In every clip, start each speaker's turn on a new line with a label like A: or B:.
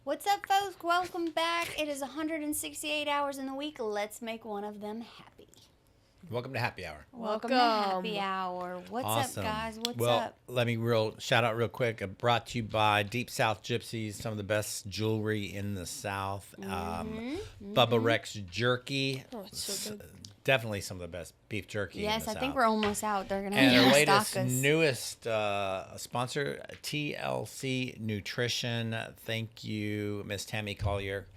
A: What's up, folks? Welcome back. It is 168 hours in the week. Let's make one of them happy.
B: Welcome to Happy Hour.
A: Welcome to Happy Hour. What's
B: Awesome.
A: up, guys? What's
B: well,
A: up?
B: let me shout out real quick. Brought to you by Deep South Gypsies, some of the best jewelry in the South. Bubba Rex Jerky.
C: Oh, it's so good.
B: Definitely some of the best beef jerky in the
A: Yes, I
B: South.
A: think we're almost out. They're going to
B: And our
A: have to
B: latest,
A: stock us.
B: newest sponsor, TLC Nutrition. Thank you, Miss Tammy Collier,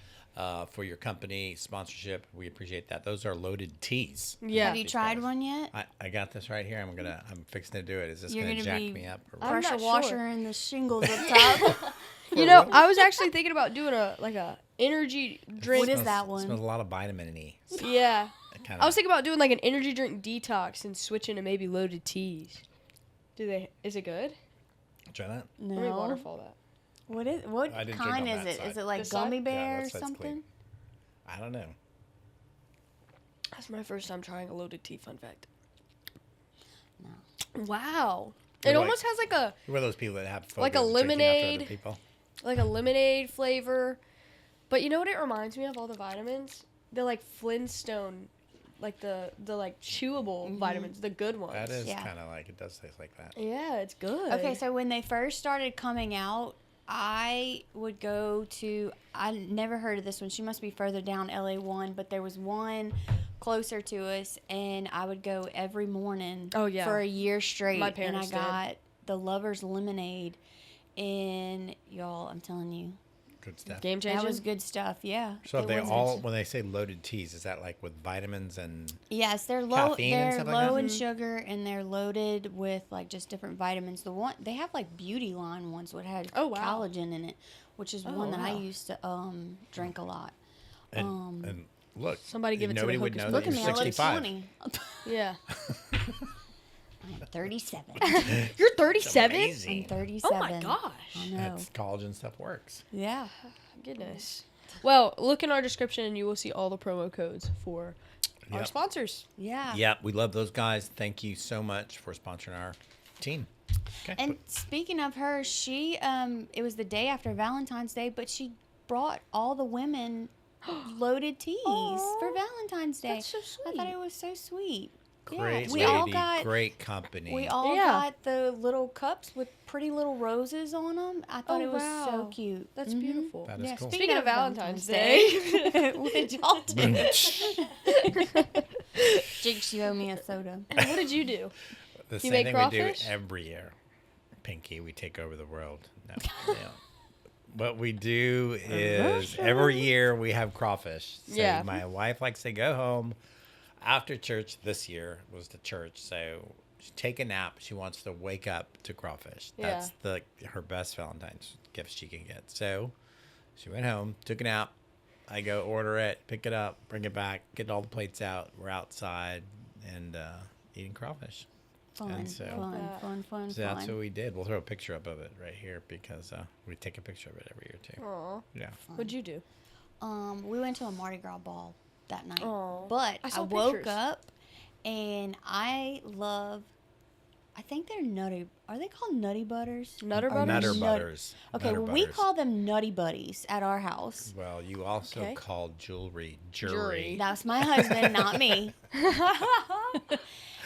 B: for your company sponsorship. We appreciate that. Those are loaded teas.
C: Yeah.
A: Have you tried one yet?
B: I got this right here. I'm fixing to do it. Is this
A: You're
B: going to
A: gonna
B: jack
A: be
B: me up? Or
C: I'm
B: what?
A: Pressure
C: not
A: washer
C: sure.
A: and the shingles up top.
C: You know, I was actually thinking about doing a energy drink.
A: What is that one?
B: Smells a lot of vitamin E.
C: Yeah.
B: Kind
C: I was thinking about doing like an energy drink detox and switching to maybe loaded teas. Is it good?
B: Try that.
C: Let me
A: No.
C: waterfall that.
A: What
B: I didn't drink
A: kind
B: on
A: is
B: that
A: it?
B: side.
A: Is it like
C: This side?
A: gummy
B: Yeah,
A: bear
B: that
A: or
B: side's
A: something?
B: clean. I don't know.
C: That's my first time trying a loaded tea, fun fact.
A: No.
C: Wow.
B: You're
C: It
B: like-
C: almost has
B: You're one of those people that have phobias
C: Like a
B: of taking after other
C: lemonade.
B: people.
C: like a lemonade flavor. But you know what it reminds me of, all the vitamins? They're like Flintstone, like the like chewable vitamins, the good ones.
B: That is
A: Yeah.
B: kind of like, it does taste like that.
C: Yeah, it's good.
A: Okay, so when they first started coming out, I would go to, I never heard of this one. She must be further down LA1, but there was one closer to us, and I would go every morning
C: Oh, yeah.
A: for a year straight.
C: My parents
A: and
C: did.
A: I got the Lover's Lemonade, and y'all, I'm telling you,
B: Good stuff.
C: Game changer.
A: that was good stuff. Yeah.
B: So
A: it
B: they
A: was
B: all,
A: good.
B: when they say loaded teas, is that like with vitamins and...
A: Yes, they're low.
B: Caffeine and
A: They're
B: stuff like
A: low
B: that?
A: in sugar, and they're loaded with like just different vitamins. The one they have like beauty line ones, what had
C: Oh, wow.
A: collagen in it, which is one that I
C: wow.
A: used to drink a lot.
B: And look,
C: Somebody give it to
B: nobody
C: the
B: would
C: hocus
B: know
A: Look
B: that
A: at
B: you're
A: me, I look
B: 65.
A: 20.
C: Yeah.
A: I'm 37.
C: You're 37?
A: I'm
B: Amazing.
A: 37.
C: Oh my gosh.
A: I know.
B: That's collagen stuff works.
A: Yeah.
C: Goodness. Well, look in our description and you will see all the promo codes for our
B: Yep.
C: sponsors.
A: Yeah.
B: Yep, we love those guys. Thank you so much for sponsoring our team. Okay.
A: And speaking of her, she it was the day after Valentine's Day, but she brought all the women loaded teas for Valentine's Day.
C: That's so
A: I thought
C: sweet.
A: it was so sweet.
B: Great
A: we
B: lady,
A: all got
B: great company.
A: we all
C: Yeah.
A: got the little cups with pretty little roses on them. I thought
C: Oh,
A: it was so
C: wow.
A: cute.
C: That's
A: Mhm.
C: beautiful.
B: That is cool.
C: Speaking of Valentine's Day.
A: what did y'all do? Jinx, you owe me a soda.
C: What did you do?
B: The
C: You
B: same
C: make
B: thing we
C: crawfish?
B: do every year. Pinky, we take over the world. No. Yeah. What we do is every year we have crawfish. So
C: Yeah.
B: my wife likes to go home after church. This year was the church. So she take a nap. She wants to wake up to crawfish. That's her best Valentine's gift she can get. So she went home, took a nap. I go order it, pick it up, bring it back, get all the plates out. We're outside and eating crawfish.
A: Fun,
B: And so-
A: fun.
B: So that's what we did. We'll throw a picture up of it right here because we take a picture of it every year too.
C: Aw.
B: Yeah.
C: What'd you do?
A: We went to a Mardi Gras ball that night.
C: Aw.
A: But
C: I
A: I
C: saw
A: woke
C: pictures.
A: up and I think they're nutty. Are they called Nutty Butters?
C: Nutter
A: Or
C: butters?
B: Nutter
A: Nut-
B: butters.
A: Okay,
B: Nutter
A: we
B: butters.
A: call them Nutty Buddies at our house.
B: Well, you also
C: Okay.
B: call jewelry
C: Jury.
B: jury.
A: That's my husband, not me.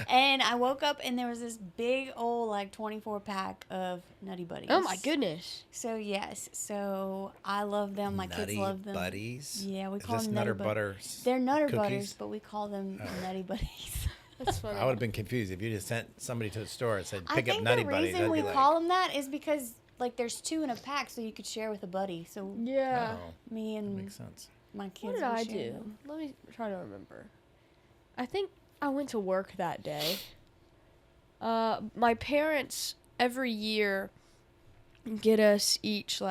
A: And I woke up and there was this big old 24 pack of Nutty Buddies.
C: Oh my goodness.
A: So yes, so I love them. My kids
B: Nutty
A: love them.
B: buddies.
A: Yeah, we
B: Is
A: call
B: this
A: them
B: Nutter
A: Nutty
B: butters.
A: They're Nutter
B: cookies?
A: Butters, but we call them Nutty Buddies.
C: That's funny.
B: I would have been confused if you just sent somebody to the store and said,
A: I
B: "Pick up
A: think
B: Nutty
A: the
B: Buddies."
A: reason
B: I'd
A: we
B: be like,
A: call them that is because there's 2 in a pack, so you could share with a buddy. So
C: Yeah.
B: "Oh,
A: me and
B: makes sense."
A: my kids.
C: What did
A: would
C: I
A: share
C: do?
A: them.
C: Let me try to remember. I think I went to work that day. My parents every year get us each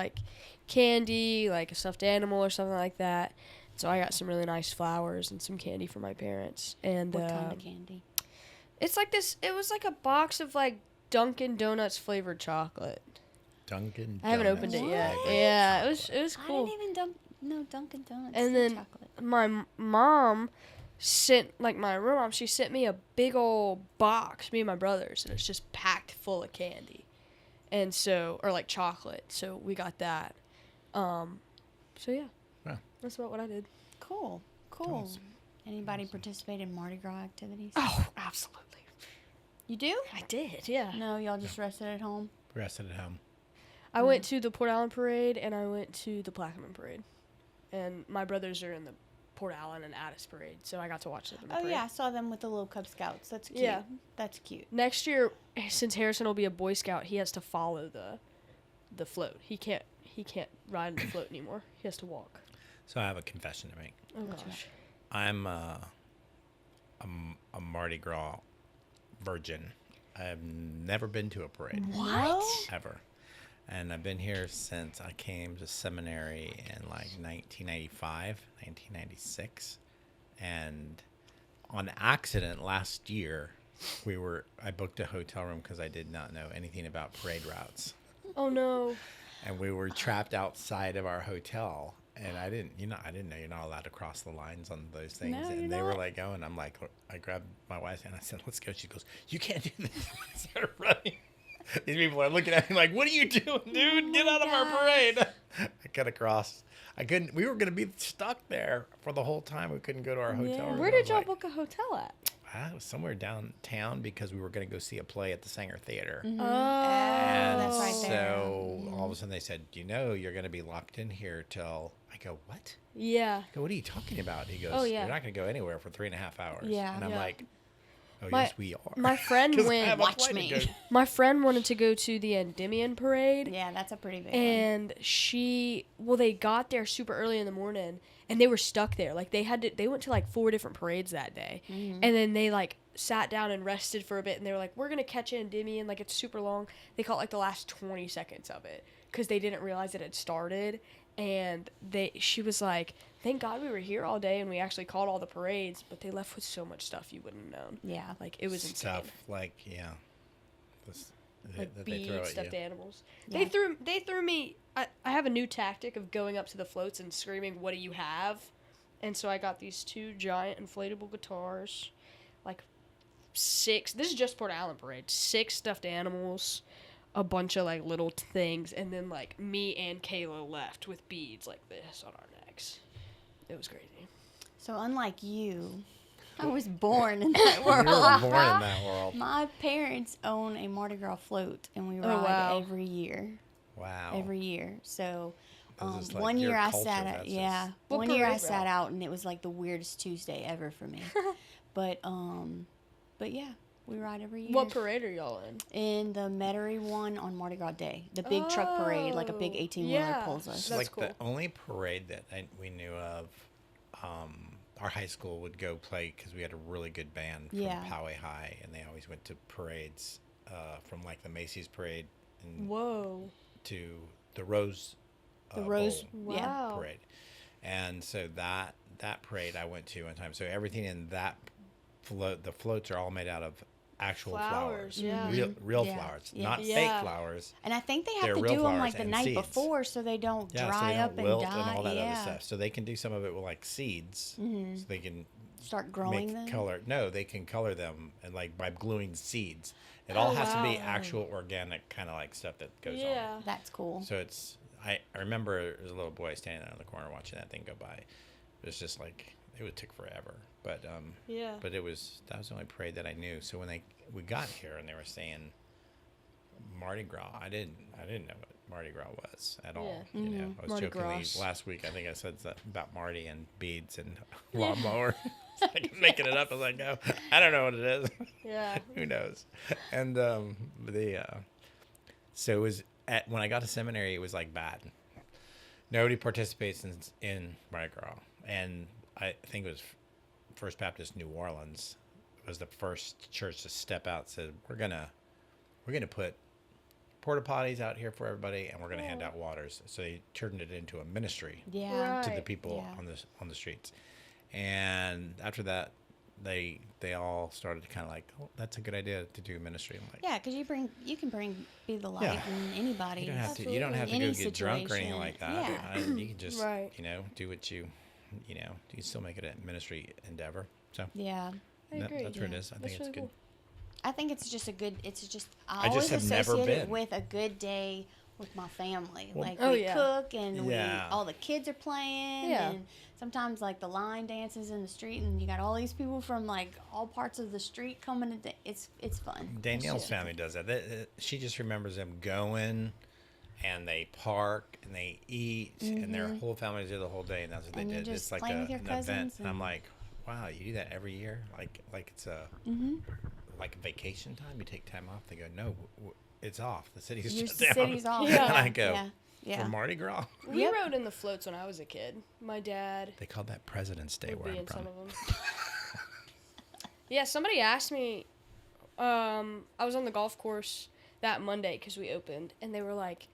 C: candy, like a stuffed animal or something like that. So I got some really nice flowers and some candy for my parents. And
A: What kind of candy?
C: it's like this. It was like a box of Dunkin' Donuts flavored chocolate.
B: Dunkin'.
C: I haven't opened it yet. Yeah, it was
A: I
C: cool.
A: didn't even know Dunkin' Donuts.
C: And
A: had
C: then
A: chocolate.
C: my mom sent my real mom. She sent me a big old box, me and my brothers, and it's just packed full of candy, and so or chocolate. So we got that. So yeah,
B: Yeah.
C: that's about what I did.
A: Cool.
B: Awesome.
A: Anybody participate in Mardi Gras activities?
C: Oh, absolutely.
A: You do?
C: I did, yeah.
A: No, y'all just rested at home.
B: Rested at home.
C: I went to the Port Allen Parade, and I went to the Plaquemine Parade. And my brothers are in the Port Allen and Addis Parade, so I got to watch them in the
A: Oh
C: parade.
A: yeah, I saw them with the little Cub Scouts. That's cute.
C: Yeah.
A: That's cute.
C: Next year, since Harrison will be a Boy Scout, he has to follow the float. He can't ride the float anymore. He has to walk.
B: So I have a confession to make.
C: Oh
A: What's
C: gosh.
B: I'm a Mardi Gras virgin. I've never been to a parade.
A: What?
B: Ever. And I've been here since I came to seminary in like 1995, 1996. And on accident last year, I booked a hotel room because I did not know anything about parade routes.
C: Oh no.
B: And we were trapped outside of our hotel. And I didn't know you're not allowed to cross the lines on those things.
A: No,
B: and
A: you're
B: they were
A: not.
B: like going. I'm like, I grabbed my wife's hand. I said, let's go. She goes, you can't do this. I started running. These people are looking at me like, what are you doing, dude? Get out of our parade. I cut across. I couldn't. We were going to be stuck there for the whole time. We couldn't go to our hotel room.
C: Where
B: I
C: did
B: was
C: y'all
B: like,
C: book a hotel at?
B: it was somewhere downtown because we were going to go see a play at the Sanger Theater.
A: Mm-hmm.
C: Oh,
B: And
A: that's right there.
B: so all of a sudden they said, you're going to be locked in here till, I go, what?
C: Yeah.
B: I go, what are you talking about? He goes,
C: Oh, yeah.
B: you're not going to go anywhere for 3.5 hours.
A: Yeah.
B: And I'm
C: Yeah.
B: like, oh,
C: My-
B: yes, we are.
C: My friend
B: 'Cause I
C: went.
B: have a
A: Watch
B: flight to
A: me.
B: go.
C: My friend wanted to go to the Endymion Parade.
A: Yeah, that's a pretty big one.
C: And they got there super early in the morning, and they were stuck there. Like they went to like 4 different parades that day,
A: Mm-hmm.
C: and then they like sat down and rested for a bit, and they were like, "We're gonna catch Endymion, like it's super long." They caught like the last 20 seconds of it because they didn't realize it had started, and she was like, "Thank God we were here all day, and we actually caught all the parades." But they left with so much stuff you wouldn't have known.
A: Yeah.
C: Like it was
B: Stuff
C: insane.
B: like, yeah. This,
C: Like
B: that they throw
C: beads,
B: at
C: stuffed
B: you.
C: animals.
A: Yeah.
C: They threw me. I have a new tactic of going up to the floats and screaming, "What do you have?" And so I got these 2 giant inflatable guitars, like 6. This is just Port Allen Parade. 6 stuffed animals, a bunch of like little things, and then like me and Kayla left with beads like this on our necks. It was crazy.
A: So unlike you, I was born in that world.
B: You were born in that world.
A: My parents own a Mardi Gras float, and we ride
C: wow.
A: every year.
B: Wow.
A: Every year. So
B: This is like
A: one
B: your
A: year I
B: culture,
A: sat out.
B: that's
A: Yeah.
B: just-
C: What
A: One year I
C: parade
A: sat
C: route?
A: out, and it was like the weirdest Tuesday ever for me. but yeah, we ride every year.
C: What parade are y'all in?
A: In the Metairie one on Mardi Gras Day, the big truck parade, like a big
C: Oh,
A: 18-wheeler
C: yeah.
A: pulls us.
B: It's
C: That's
B: like
C: cool.
B: the only parade that we knew of. Our high school would go play because we had a really good band from
A: Yeah.
B: Poway High, and they always went to parades from like the Macy's parade and
C: Whoa.
B: to the Rose.
A: The Rose,
B: Bowl
A: yeah.
C: Wow.
B: parade, and so that parade I went to one time. So everything in that float, the floats are all made out of actual
C: Flowers,
B: flowers,
C: yeah.
B: real
A: Yeah.
B: flowers,
A: Yeah.
B: not
C: Yeah.
B: fake flowers.
A: And I think they
B: They're
A: have to
B: real
A: do them
B: flowers
A: like the
B: and
A: night
B: seeds.
A: before so they don't
B: Yeah, so
A: dry
B: they
A: up
B: don't wilt
A: and die.
B: and all that
A: yeah.
B: other stuff. So they can do some of it with like seeds, so they can
A: Start growing
B: make
A: them.
B: color. No, they can color them and like by gluing seeds. It all has to be
C: wow.
B: actual organic kind of like stuff that goes on.
C: Yeah.
A: That's cool.
B: So it's I remember there was a little boy standing there in the corner watching that thing go by. It was just like it would take forever, but
C: Yeah.
B: but that was the only parade that I knew. So when we got here and they were saying Mardi Gras, I didn't know what Mardi Gras was at all.
C: Yeah.
B: You know, I was
C: Mardi
B: jokingly
C: Gras.
B: last week. I think I said that about Marty and beads and lawnmower. Like making it up. I was like, no, I don't know what it is.
C: Yeah.
B: Who knows? And so it was when I got to seminary, it was like bad. Nobody participates in Mardi Gras, and I think it was First Baptist New Orleans was the first church to step out and said we're gonna put porta potties out here for everybody, and we're gonna hand out waters. So they turned it into a ministry
A: Yeah.
B: to the
C: Right.
B: people
A: Yeah.
B: on the streets. And after that, they all started to kind of like, oh, that's a good idea to do ministry. I'm like,
A: Yeah, because you can be the light
B: Yeah.
A: in anybody's.
B: you don't have to
A: Any
B: go get drunk or anything
A: situation.
B: like that.
A: Yeah.
B: You can just
C: Right.
B: do what you can still make it a ministry endeavor. So
A: Yeah.
C: I agree.
B: that's where it is. I
C: That's
B: think it's
C: really
B: good.
C: cool.
A: I think it's just a good. It's just
B: I
A: I always
B: just have never
A: associate it
B: been.
A: with a good day with my family.
B: Well,
A: Like
C: Oh,
A: we
C: yeah.
A: cook and
B: Yeah.
A: all the kids are playing
C: Yeah.
A: and sometimes like the line dances in the street and you got all these people from like all parts of the street coming to it's fun.
B: Danielle's
A: It's
B: family does that. She just remembers them going, and they park and they eat, and their whole family's there the whole day, and that's what
A: And
B: they
A: you're
B: did.
A: just
B: It's like
A: playing with your
B: an event,
A: cousins
B: and I'm
A: and-
B: like, wow, you do that every year, like it's a like vacation time. You take time off. They go, no, it's off. The city's
A: Your
B: shut down.
A: city's off.
C: Yeah.
B: And I go,
A: Yeah. Yeah.
B: for Mardi Gras.
C: We
A: Yep.
C: rode in the floats when I was a kid. My dad
B: They called that President's Day
C: would
B: where
C: be
B: I'm
C: in some
B: from.
C: of them. Yeah, somebody asked me. I was on the golf course that Monday because we opened, and they were like,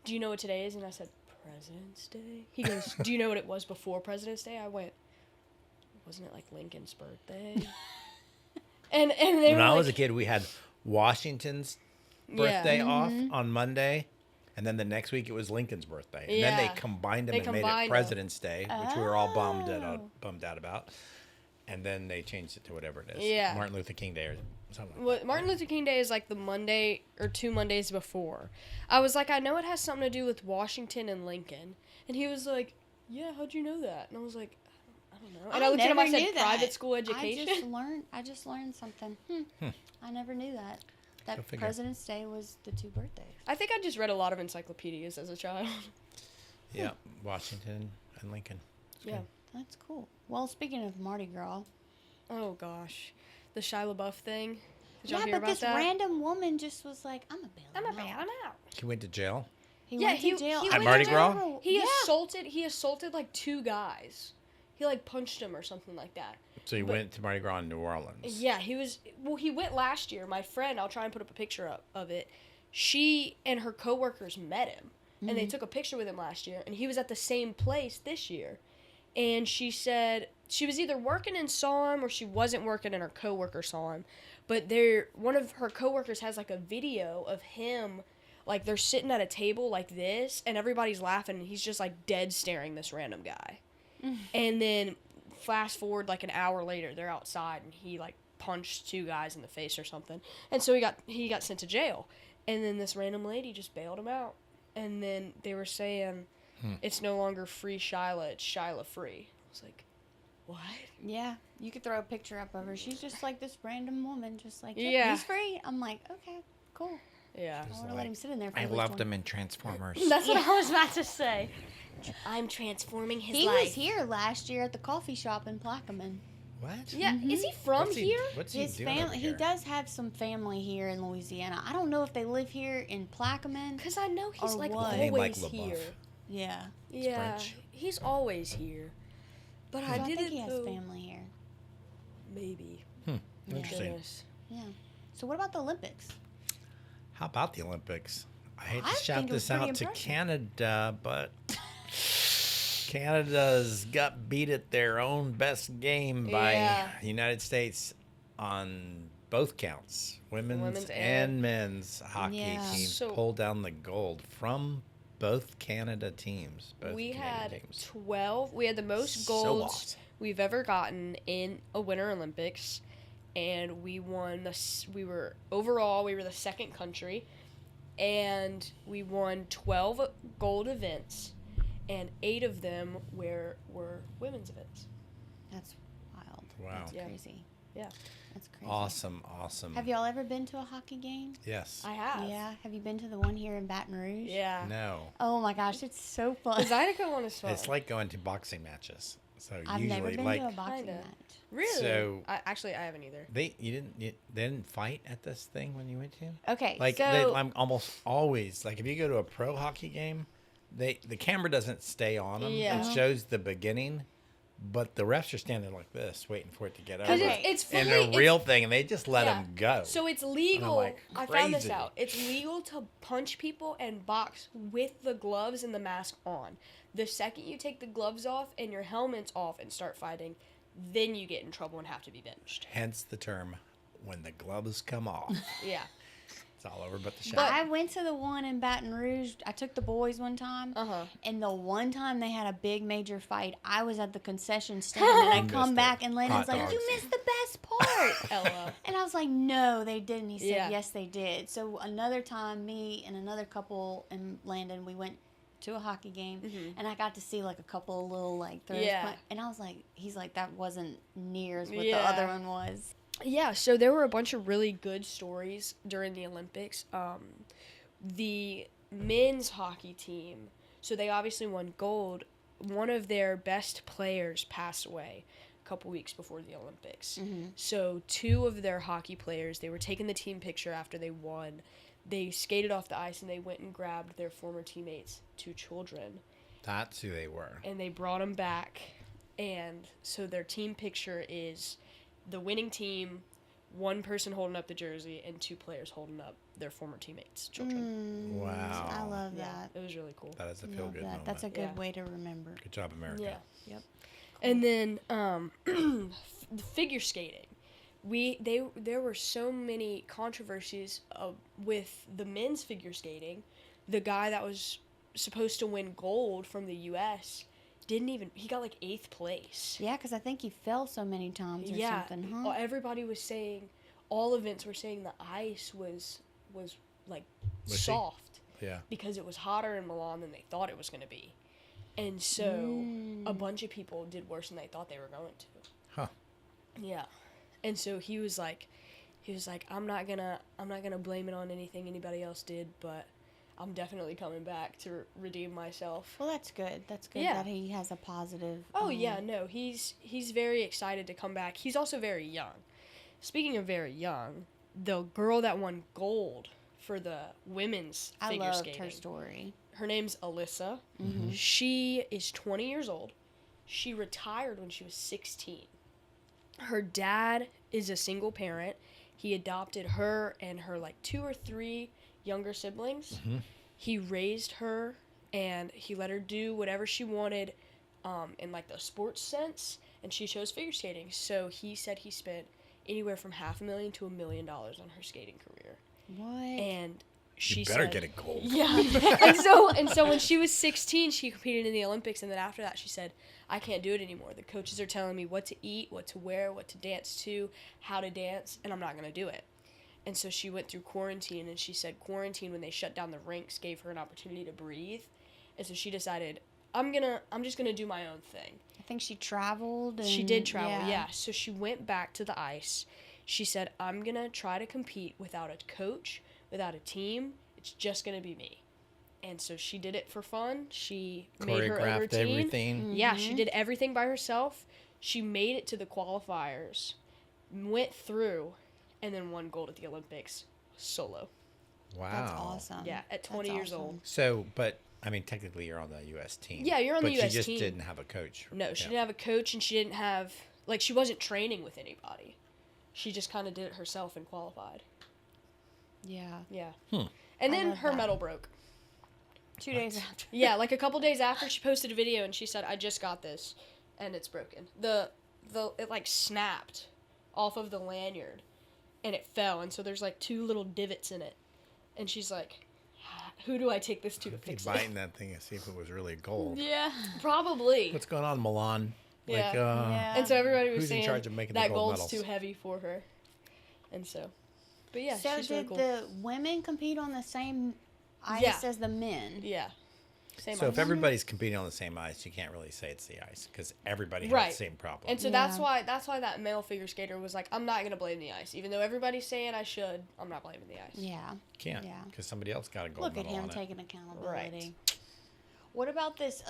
C: "Do you know what today is?" And I said, "President's Day." He goes, "Do you know what it was before President's Day?" I went, "Wasn't it like Lincoln's birthday?" and they
B: When
C: were
B: I
C: like,
B: was a kid, we had Washington's birthday off on Monday, and then the next week it was Lincoln's birthday, and then
C: Yeah.
B: they combined them
C: They
B: and made
C: combined
B: it
C: 'em.
B: President's Day, which we were all
A: Oh.
B: bummed out about, and then they changed it to whatever it is,
C: Yeah.
B: Martin Luther King Day or something. Like
C: What Martin Luther King Day is like the Monday or 2 Mondays before. I was like, I know it has something to do with Washington and Lincoln, and he was like, "Yeah, how'd you know that?" And I was like, I don't know. And I looked at him. I
A: never
C: said,
A: knew that.
C: "Private school education."
A: I just learned something. I never knew that.
B: Go
A: That
B: figure.
A: President's Day was the 2 birthdays.
C: I think I just read a lot of encyclopedias as a child.
B: Yeah, Washington and Lincoln.
C: Yeah.
A: That's cool. Well, speaking of Mardi Gras.
C: Oh gosh, the Shia LaBeouf thing. Did y'all
A: Yeah,
C: hear
A: but
C: about
A: this
C: that?
A: random woman just was like, I'm a bail
C: I'm
A: him
C: a bail
A: out."
C: him out.
B: He went to jail.
A: He
C: Yeah,
A: went
C: he-
A: to jail.
C: he
A: I
C: went
B: Mardi
A: don't
B: Gras?
A: remember-
C: He
A: yeah.
C: assaulted like 2 guys. He like punched him or something like that.
B: So he
C: But-
B: went to Mardi Gras in New Orleans.
C: Yeah, he went last year. My friend, I'll try and put up a picture up of it. She and her coworkers met him, and they took a picture with him last year, and he was at the same place this year. And she said she was either working and saw him or she wasn't working and her coworker saw him. But one of her coworkers has like a video of him, like they're sitting at a table like this, and everybody's laughing, and he's just like dead staring this random guy. And then fast forward like an hour later, they're outside and he like punched 2 guys in the face or something. And so he got sent to jail. And then this random lady just bailed him out. And then they were saying it's no longer free Shyla, it's Shyla free. I was like, what?
A: Yeah, you could throw a picture up of her. She's just like this random woman, just like, yep,
C: Yeah.
A: he's free. I'm like, okay, cool.
C: Yeah.
A: I would have let him sit in there for
B: I
A: at least
B: loved
A: one-
B: him in Transformers.
C: That's what I was about to say. I'm transforming his
A: He
C: life.
A: was here last year at the coffee shop in Plaquemine.
B: What?
C: Yeah, is he from
B: What's
C: here?
B: What's he
A: His
B: doing over
A: family, he
B: here?
A: does have some family here in Louisiana. I don't know if they live here in Plaquemine.
C: Because I know he's
A: Or
C: like
A: what?
B: Name like
C: always
B: LaBeouf.
C: here.
A: Yeah.
C: Yeah,
B: French.
C: he's always here. But
A: So
C: I
A: I
C: didn't
A: think he has
C: know.
A: family here.
C: Maybe.
B: Interesting.
C: Goodness.
A: Yeah. So what about the Olympics?
B: How about the Olympics? I hate to
A: I
B: shout
A: think it was
B: this out
A: pretty
B: to
A: impressive.
B: Canada, but Canada's got beat at their own best game by
C: Yeah.
B: the United States on both counts. Women's
C: Women's
B: and
C: and-
B: men's hockey
A: Yeah.
B: teams
C: So-
B: pulled down the gold from both Canada teams. Both
C: We
B: Canadian
C: had
B: teams.
C: 12. We had the most
B: So
C: golds
B: awesome.
C: we've ever gotten in a Winter Olympics, and we won we were the second country, and we won 12 gold events, and 8 of them were women's events.
A: That's wild.
B: Wow.
A: That's
C: Yeah.
A: crazy.
C: Yeah,
A: That's crazy.
B: Awesome.
A: Have y'all ever been to a hockey game?
B: Yes.
C: I have.
A: Yeah. Have you been to the one here in Baton Rouge?
C: Yeah.
B: No.
A: Oh my gosh, it's so
C: The
A: fun.
C: Zydeco one is fun.
B: It's like going to boxing matches. So
A: I've
B: usually
A: never been
B: like
A: to a boxing
C: Kinda.
A: match.
C: Really?
B: So-
C: I haven't either.
B: they didn't fight at this thing when you went to?
A: Okay,
B: Like
A: so
B: I'm almost always like if you go to a pro hockey game, the camera doesn't stay on them.
C: Yeah.
B: It shows the beginning, but the refs are standing like this, waiting for it to get over.
C: Because
A: Okay.
C: it's
B: And
C: fully,
B: a real thing, and they just let
C: Yeah.
B: them go.
C: So it's legal.
B: like,
C: I found this
B: crazy.
C: out. It's legal to punch people and box with the gloves and the mask on. The second you take the gloves off and your helmet's off and start fighting, then you get in trouble and have to be benched.
B: Hence the term, when the gloves come off.
C: Yeah.
B: It's all over but the shot.
A: But I went to the one in Baton Rouge. I took the boys one time. And the one time they had a big major fight, I was at the concession stand. And I come back and Landon's like, you missed the best part.
C: LOL.
A: And I was like, no, they didn't. He said, yes, they did. So another time, me and another couple and Landon, we went to a hockey game, and I got to see like a couple of little like throws. And I was like, he's like, that wasn't near as what the other one was.
C: Yeah, so there were a bunch of really good stories during the Olympics. The men's hockey team, so they obviously won gold. One of their best players passed away a couple weeks before the Olympics. So 2 of their hockey players, they were taking the team picture after they won. They skated off the ice and they went and grabbed their former teammates, 2 children.
B: That's who they were.
C: And they brought them back. And so their team picture is the winning team, 1 person holding up the jersey, and 2 players holding up their former teammates' children.
B: Wow.
A: I love that.
C: It was really cool.
B: That is a feel-good moment.
A: That's a good way to remember.
B: Good job, America.
C: Yeah.
A: Yep.
C: And then the figure skating. There were so many controversies with the men's figure skating. The guy that was supposed to win gold from the U.S. he got like 8th place.
A: Yeah, because I think he fell so many times or something, huh?
C: Everybody was saying, all events were saying the ice was like soft.
B: Yeah.
C: Because it was hotter in Milan than they thought it was going to be. And so a bunch of people did worse than they thought they were going to.
B: Huh.
C: Yeah. And so he was like, I'm not gonna blame it on anything anybody else did, but I'm definitely coming back to redeem myself.
A: Well, that's good. That's good that he has a positive.
C: Oh yeah, no, he's very excited to come back. He's also very young. Speaking of very young, the girl that won gold for the women's figure skating.
A: I loved her story.
C: Her name's Alyssa. She is 20 years old. She retired when she was 16. Her dad is a single parent. He adopted her and her like 2 or 3 younger siblings. He raised her and he let her do whatever she wanted in like the sports sense, and she chose figure skating. So he said he spent anywhere from $500,000 to $1 million on her skating career.
A: What?
C: And she
B: better
C: said,
B: get it gold.
C: Yeah. and so when she was 16, she competed in the Olympics, and then after that she said, I can't do it anymore. The coaches are telling me what to eat, what to wear, what to dance to, how to dance, and I'm not going to do it. And so she went through quarantine, and she said quarantine, when they shut down the rinks, gave her an opportunity to breathe. And so she decided, I'm just going to do my own thing.
A: I think she traveled. And,
C: she did travel, yeah. So she went back to the ice. She said, I'm going to try to compete without a coach, without a team. It's just going to be me. And so she did it for fun. She made her own routine.
B: Everything.
C: Yeah, she did everything by herself. She made it to the qualifiers, went through, and then won gold at the Olympics solo.
B: Wow.
A: That's awesome.
C: Yeah, at 20 years old.
B: So, but, I mean, technically you're on the U.S. team.
C: Yeah, you're on the U.S. team.
B: But she just didn't have a coach.
C: No, she didn't have a coach, and she didn't have, like, she wasn't training with anybody. She just kind of did it herself and qualified.
A: Yeah.
C: Yeah. And then her medal broke.
A: 2 days after.
C: Yeah, like a couple days after, she posted a video and she said, I just got this, and it's broken. It like snapped off of the lanyard, and it fell, and so there's like 2 little divots in it. And she's like, who do I take this to fix it?
B: Biting that thing and see if it was really gold.
A: Yeah.
C: Probably.
B: What's going on, Milan?
C: Yeah.
B: Like,
A: Yeah.
C: And so everybody was
B: who's
C: saying
B: in charge of making
C: that
B: the gold
C: gold's
B: medals?
C: too heavy for her. And so, but yeah,
A: So
C: she's really
A: did
C: cool.
A: the women compete on the same ice as the men?
C: Yeah. Same
B: So
C: ice.
B: if everybody's competing on the same ice, you can't really say it's the ice because everybody has
C: Right.
B: the same problem.
C: And so that's why that male figure skater was like, I'm not gonna blame the ice, even though everybody's saying I should. I'm not blaming the ice.
A: Yeah.
B: Can't
A: Yeah.
B: because somebody else got a gold
A: Look at
B: medal
A: him
B: on it.
A: taking accountability.
C: Right.
A: What about this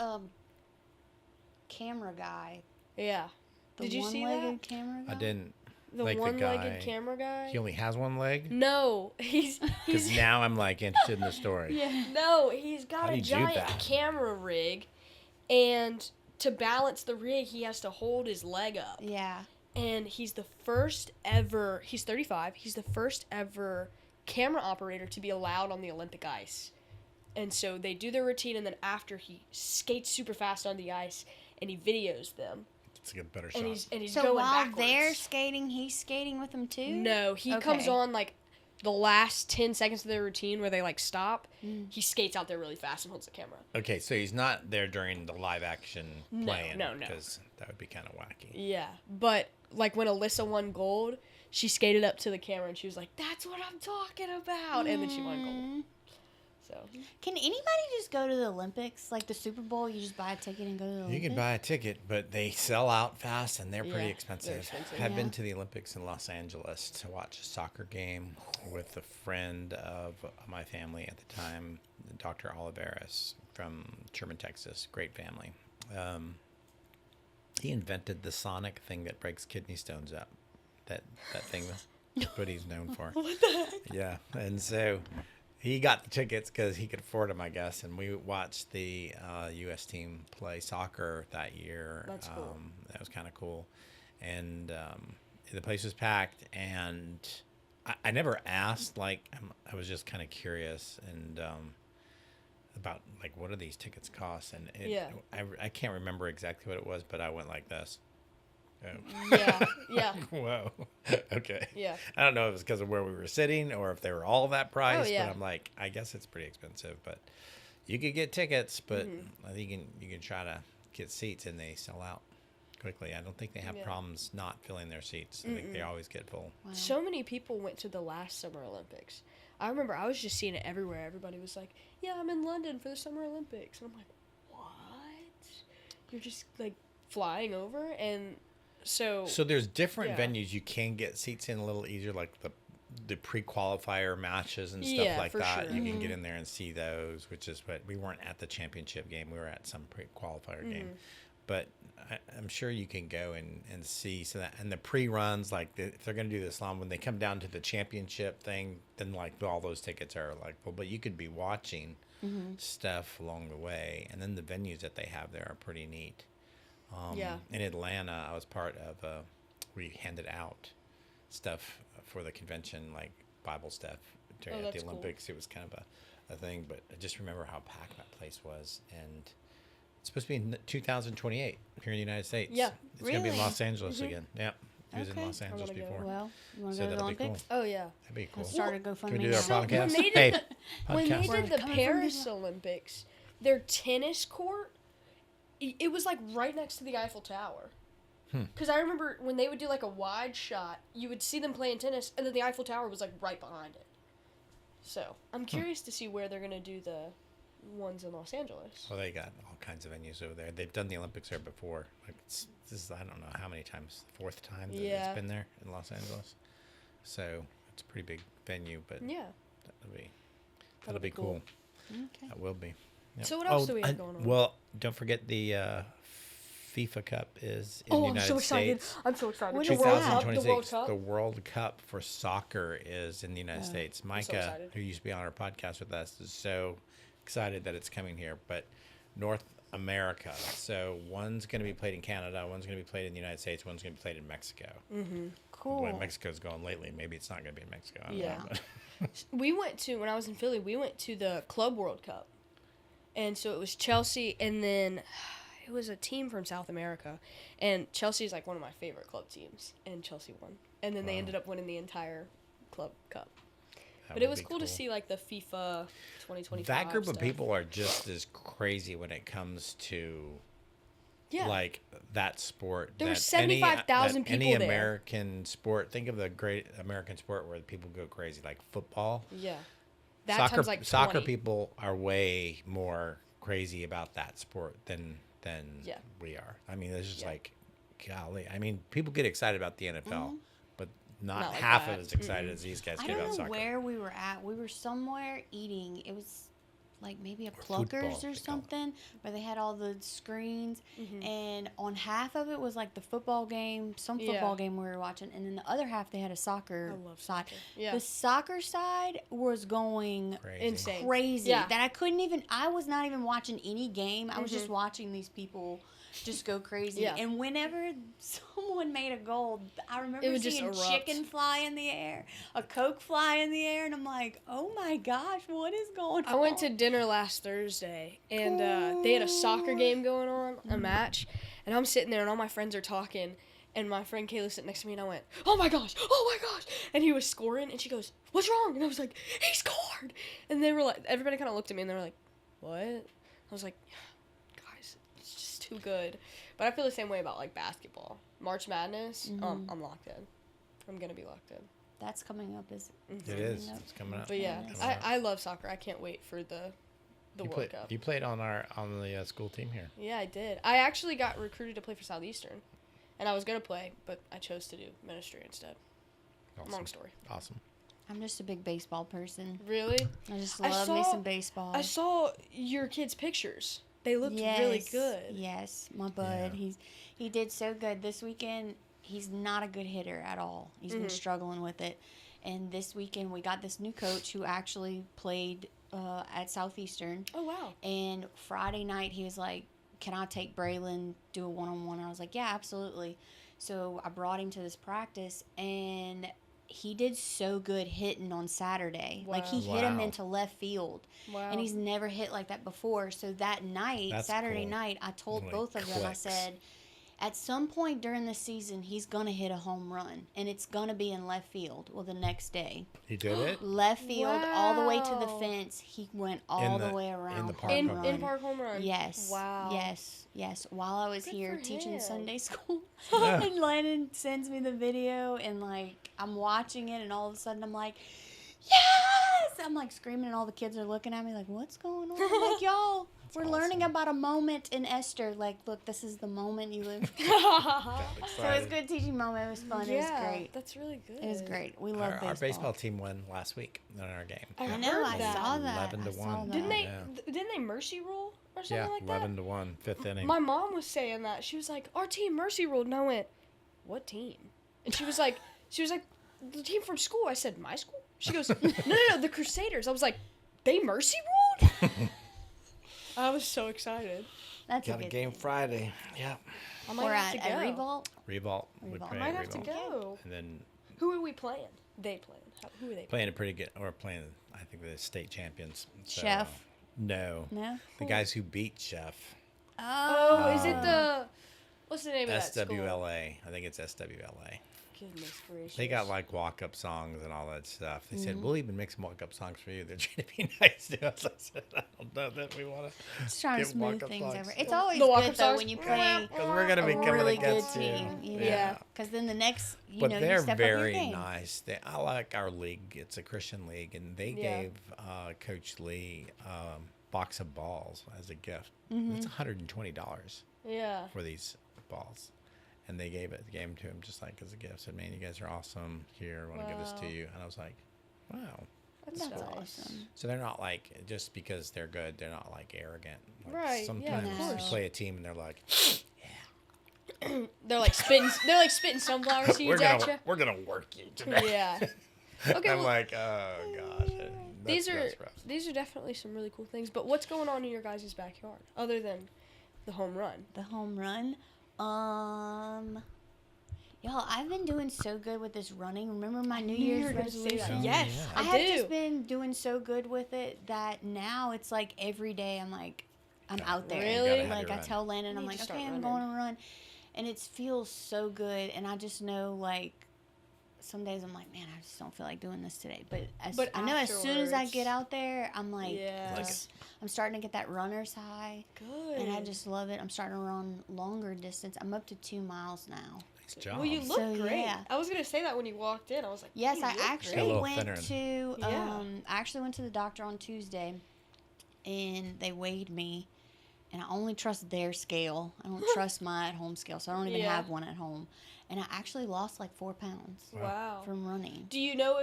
A: camera guy?
C: Yeah.
A: The
C: Did you see
A: one-legged
C: that?
A: camera guy?
B: I didn't.
C: The
B: like the
C: one-legged
B: guy-
C: camera guy.
B: He only has one leg.
C: No, he's
B: Because now I'm like interested in the story.
A: Yeah.
C: no, he's got
B: How do
C: a
B: you do
C: giant
B: that?
C: camera rig, and to balance the rig, he has to hold his leg up.
A: Yeah.
C: And he's the first ever. He's 35. He's the first ever camera operator to be allowed on the Olympic ice. And so they do their routine, and then after he skates super fast on the ice, and he videos them.
B: It's a better shot.
C: And he's
A: So
C: going
A: while
C: backwards.
A: they're skating, he's skating with them too?
C: No, he comes on like the last 10 seconds of their routine where they like stop, he skates out there really fast and holds the camera.
B: Okay, so he's not there during the live action playing.
C: No.
B: Because that would be kind of wacky.
C: Yeah, but like when Alyssa won gold, she skated up to the camera and she was like, "That's what I'm talking about," and then she won gold. So
A: Can anybody just go to the Olympics? Like the Super Bowl, you just buy a ticket and go to the Olympics?
B: You can buy a ticket, but they sell out fast and they're pretty
C: Yeah,
B: expensive.
C: they're expensive.
B: I've been
A: Yeah.
B: to the Olympics in Los Angeles to watch a soccer game with a friend of my family at the time, Dr. Oliveras from Sherman, Texas. Great family. He invented the sonic thing that breaks kidney stones up. That thing, that's what he's known for.
C: what the heck?
B: Yeah, and so he got the tickets because he could afford them, I guess. And we watched the U.S. team play soccer that year.
C: That's cool.
B: That was kind of cool. And the place was packed. And I never asked. Like, I was just kind of curious and about, like, what do these tickets cost? And I can't remember exactly what it was, but I went like this. Oh.
C: Yeah.
B: Whoa. Okay.
C: Yeah.
B: I don't know if it was because of where we were sitting or if they were all that price,
C: yeah.
B: but I'm like, I guess it's pretty expensive. But you could get tickets, but I think you can try to get seats and they sell out quickly. I don't think they have problems not filling their seats. I think they always get full.
A: Wow.
C: So many people went to the last Summer Olympics. I remember I was just seeing it everywhere. Everybody was like, "Yeah, I'm in London for the Summer Olympics," and I'm like, "What? You're just like flying over?" And so
B: there's different venues you can get seats in a little easier, like the pre-qualifier matches and stuff like
C: for
B: that.
C: sure.
B: You can get in there and see those, which is what we weren't at the championship game. We were at some pre-qualifier game, but I'm sure you can go and see. So that, and the pre-runs, like if they're going to do the slalom, when they come down to the championship thing, then like all those tickets are like, well, but you could be watching stuff along the way, and then the venues that they have there are pretty neat. In Atlanta, I was part of, we handed out stuff for the convention, like Bible stuff at the Olympics. Cool. It was kind of a thing, but I just remember how packed that place was. And it's supposed to be in 2028 here in the United States.
C: Yeah.
B: It's going to be in
A: Really?
B: Los Angeles again. Yeah. He was in
A: Okay.
B: Los Angeles before.
A: Well, you want to
B: So
A: go to the
B: that'll be
A: Olympics?
B: cool.
C: oh yeah.
B: That'd be cool.
A: Let's start a GoFundMe.
B: Can we do
A: now.
B: our
C: So when
B: podcast?
C: they did
B: Hey,
C: when they
B: podcast.
C: did the
A: Coming from
C: Paris
A: the-
C: Olympics, their tennis court, it was like right next to the Eiffel Tower. Because I remember when they would do like a wide shot, you would see them playing tennis, and then the Eiffel Tower was like right behind it. So I'm curious to see where they're gonna do the ones in Los Angeles.
B: Well, they got all kinds of venues over there. They've done the Olympics there before. Like this is, I don't know how many times, the fourth time that
C: Yeah.
B: it's been there in Los Angeles. So it's a pretty big venue, but
C: Yeah.
B: that'll be cool.
A: Okay.
B: That will be. Yep.
C: So what else do we have going on?
B: Well, don't forget the FIFA Cup is in the United
C: I'm so excited!
B: States.
C: I'm so excited.
A: What
C: The
A: is
C: World
A: that?
C: Cup. The World
B: 2026,
C: Cup.
B: the World Cup for soccer is in the United States.
C: so
B: Micah,
C: excited.
B: who used to be on our podcast with us, is so excited that it's coming here. But North America, so one's going to be played in Canada, one's going to be played in the United States, one's going to be played in Mexico.
A: Cool.
B: Where Mexico's going lately, maybe it's not going to be in Mexico. I don't
C: Yeah.
B: know, but
C: We went to, when I was in Philly, we went to the Club World Cup. And so it was Chelsea, and then it was a team from South America. And Chelsea is like one of my favorite club teams, and Chelsea won. And then they ended up winning the entire Club Cup.
B: that
C: But it
B: would
C: was
B: be
C: cool to see like the FIFA 2025
B: That group of
C: stuff.
B: people are just as crazy when it comes to
C: Yeah.
B: like that sport.
C: There were
B: that
C: 75,000
B: any
C: people there.
B: American sport. Think of the great American sport where people go crazy, like football.
C: Yeah. That
B: Soccer,
C: times like
B: soccer
C: 20.
B: people are way more crazy about that sport than
C: Yeah.
B: we are. I mean, it's just
C: Yeah.
B: like, golly. I mean, people get excited about the NFL, but not
C: Not like
B: half
C: that.
B: as excited as these guys
A: I
B: get
A: don't
B: about
A: know
B: soccer.
A: where we were at. We were somewhere eating. It was like maybe a
B: football,
A: Pluckers
B: they
A: or
B: call it.
A: something, where they had all the screens,
C: Mm-hmm.
A: and on half of it was like the football game, some
C: Yeah.
A: football game we were watching, and then the other half they had a soccer
C: I love
A: side.
C: soccer. Yeah.
A: The soccer side was going
B: Crazy.
C: Insane.
A: crazy
C: Yeah.
A: that I was not even watching any game. I was just watching these people just go crazy.
C: Yeah.
A: And whenever someone made a goal, I remember
C: would just
A: seeing
C: erupt.
A: chicken fly in the air, a Coke fly in the air, and I'm like, oh my gosh, what is going on?
C: I went to dinner last Thursday, and they had a soccer game going on, a match, and I'm sitting there, and all my friends are talking, And my friend Kayla sitting next to me, and I went, oh my gosh. And he was scoring, and she goes, what's wrong? And I was like, he scored. And they were like, everybody kind of looked at me, and they were like, what? I was like, guys, it's just too good. But I feel the same way about, like, basketball. March Madness, I'm locked in. I'm going to be locked in.
A: That's coming up, is
B: It is. It's coming up.
C: But yeah, I love soccer. I can't wait for the World Cup.
B: You played on the school team here.
C: Yeah, I did. I actually got recruited to play for Southeastern, and I was gonna play, but I chose to do ministry instead.
B: Awesome.
C: Long story.
B: Awesome.
A: I'm just a big baseball person.
C: Really?
A: I just love me some baseball.
C: I saw your kids' pictures. They looked really good.
A: Yes, my bud.
B: Yeah.
A: He did so good this weekend. He's not a good hitter at all. He's been struggling with it. And this weekend we got this new coach who actually played at Southeastern.
C: Oh wow!
A: And Friday night he was like, "Can I take Braylon, do a one-on-one?" I was like, "Yeah, absolutely." So I brought him to this practice, and he did so good hitting on Saturday.
C: Wow.
A: Like he hit him into left field.
C: Wow.
A: And he's never hit like that before. So that night,
B: That's
A: Saturday
B: cool.
A: night, I told
B: Like
A: both of them, I
B: clicks.
A: said, at some point during the season, he's going to hit a home run. And it's going to be in left field. Well, the next day.
B: He did it?
A: Left field, all the way to the
C: Wow.
A: fence. He went all the way around.
B: the park
A: home
B: home
A: run.
C: in park home run.
A: Yes.
C: Wow.
A: Yes. While I was
C: Good
A: here
C: for
A: teaching
C: him.
A: Sunday school,
B: Yeah.
A: and Landon sends me the video, and like I'm watching it, and all of a sudden I'm like, yes! I'm like screaming, and all the kids are looking at me like, what's going on? I'm like, y'all, we're learning
B: awesome.
A: about a moment in Esther. Like, look, this is the moment you live.
B: Got
A: So it was a
B: excited.
A: good teaching moment. It was fun.
C: Yeah,
A: It was great.
C: That's really good.
A: It was great. We love baseball.
B: Our baseball team won last week in our game.
A: I know.
C: heard
A: I
C: that.
A: saw that.
B: 11 to
A: I saw
B: 1.
A: that.
C: Didn't they?
B: Yeah.
C: Didn't they mercy rule or something
B: Yeah,
C: like that?
B: 11 to 1, fifth inning.
C: My mom was saying that. She was like, "Our team mercy ruled," and I went, "What team?" And she was like, "The team from school." I said, "My school?" She goes, "No, the Crusaders." I was like, "They mercy ruled?" I was so excited.
A: That's
B: Got a
A: good
B: game
A: thing.
B: Friday. Yeah.
C: I might
A: We're
C: have
A: at
C: to go.
A: Revolt.
B: Revolt. We
A: Revolt.
B: play
C: I might
B: at
C: have to
B: Revolt.
C: go.
B: And then
C: Who are we playing? They playing. Who are they?
B: playing a pretty good, or playing, I think, the state champions. So,
A: Chef.
B: No.
A: No?
B: The guys who beat Chef.
C: Oh, is it the? What's the name of that school?
B: SWLA. I think it's SWLA.
C: Goodness gracious.
B: They got like walk-up songs and all that stuff. They said, we'll even make some walk-up songs for you. They're trying to be nice to us. I said, I don't know that we want to.
A: Just trying to
B: Get
A: smooth
B: walk-up
A: things
B: songs.
A: over. It's always
C: The
A: good
C: walk-up
A: though
C: songs?
A: when you play
B: Because we're going to be
A: a
B: coming
A: really good
B: against
A: team.
B: you.
A: You know?
C: Yeah.
A: Because then the next,
B: But
A: you
B: they're
A: step up your
B: very
A: game.
B: nice. I like our league. It's a Christian league. And they
C: Yeah.
B: gave Coach Lee a box of balls as a gift.
A: Mm-hmm.
B: It's $120
C: Yeah.
B: for these balls. And they gave them to him just like as a gift. Said, man, you guys are awesome. Here, I want to give this to
C: Wow.
B: you. And I was like, wow.
C: That's
A: That's
C: nice.
A: awesome.
B: So they're not like, just because they're good, they're not like arrogant. Like
C: Right, yeah, of
B: Sometimes
A: course.
B: you play a team and they're like,
C: They're like spitting sunflower seeds at you.
B: we're gonna work you today.
C: Yeah. Okay.
B: I'm
C: well,
B: like, oh gosh.
C: these
B: rough.
C: are definitely some really cool things. But what's going on in your guys' backyard other than the home run?
A: The home run. Y'all, I've been doing so good with this running. Remember my New
C: knew you
A: Year's
C: were gonna say that.
A: resolution?
C: Yes,
B: yeah.
C: I
A: I have
C: do.
A: just been doing so good with it that now it's like every day I'm like, I'm out there.
C: Really?
B: Gotta have
A: Like
B: your
A: I
B: run.
A: tell Landon, I'm
C: Need
A: like,
C: to start
A: okay, I'm
C: running.
A: going to run. And it feels so good. And I just know like some days I'm like, man, I just don't feel like doing this today. But I know as soon as I get
C: afterwards-
A: out there, I'm like,
C: Yeah.
A: just, I'm starting to get that runner's high.
C: Good.
A: And I just love it. I'm starting to run longer distance. I'm up to 2 miles now.
B: Nice job.
C: Well, you look
A: So,
C: great.
A: yeah.
C: I was gonna say that when you walked in. I was like,
A: Yes,
C: you
A: I
C: look
B: Got a
A: actually
B: little
A: went
B: thinner.
A: to
C: Yeah.
A: I actually went to the doctor on Tuesday, and they weighed me, and I only trust their scale. I don't trust my at-home scale, so I don't even
C: Yeah.
A: have one at home. And I actually lost like 4 pounds
C: great. Wow.
A: from running.
C: Do you know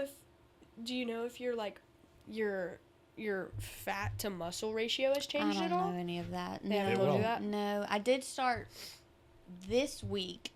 C: if you're like your fat to muscle ratio has
A: I
C: changed
A: don't
C: at all?
A: know any of that.
C: They haven't
B: It
C: told you
B: will.
C: that?
A: No, I did start this week.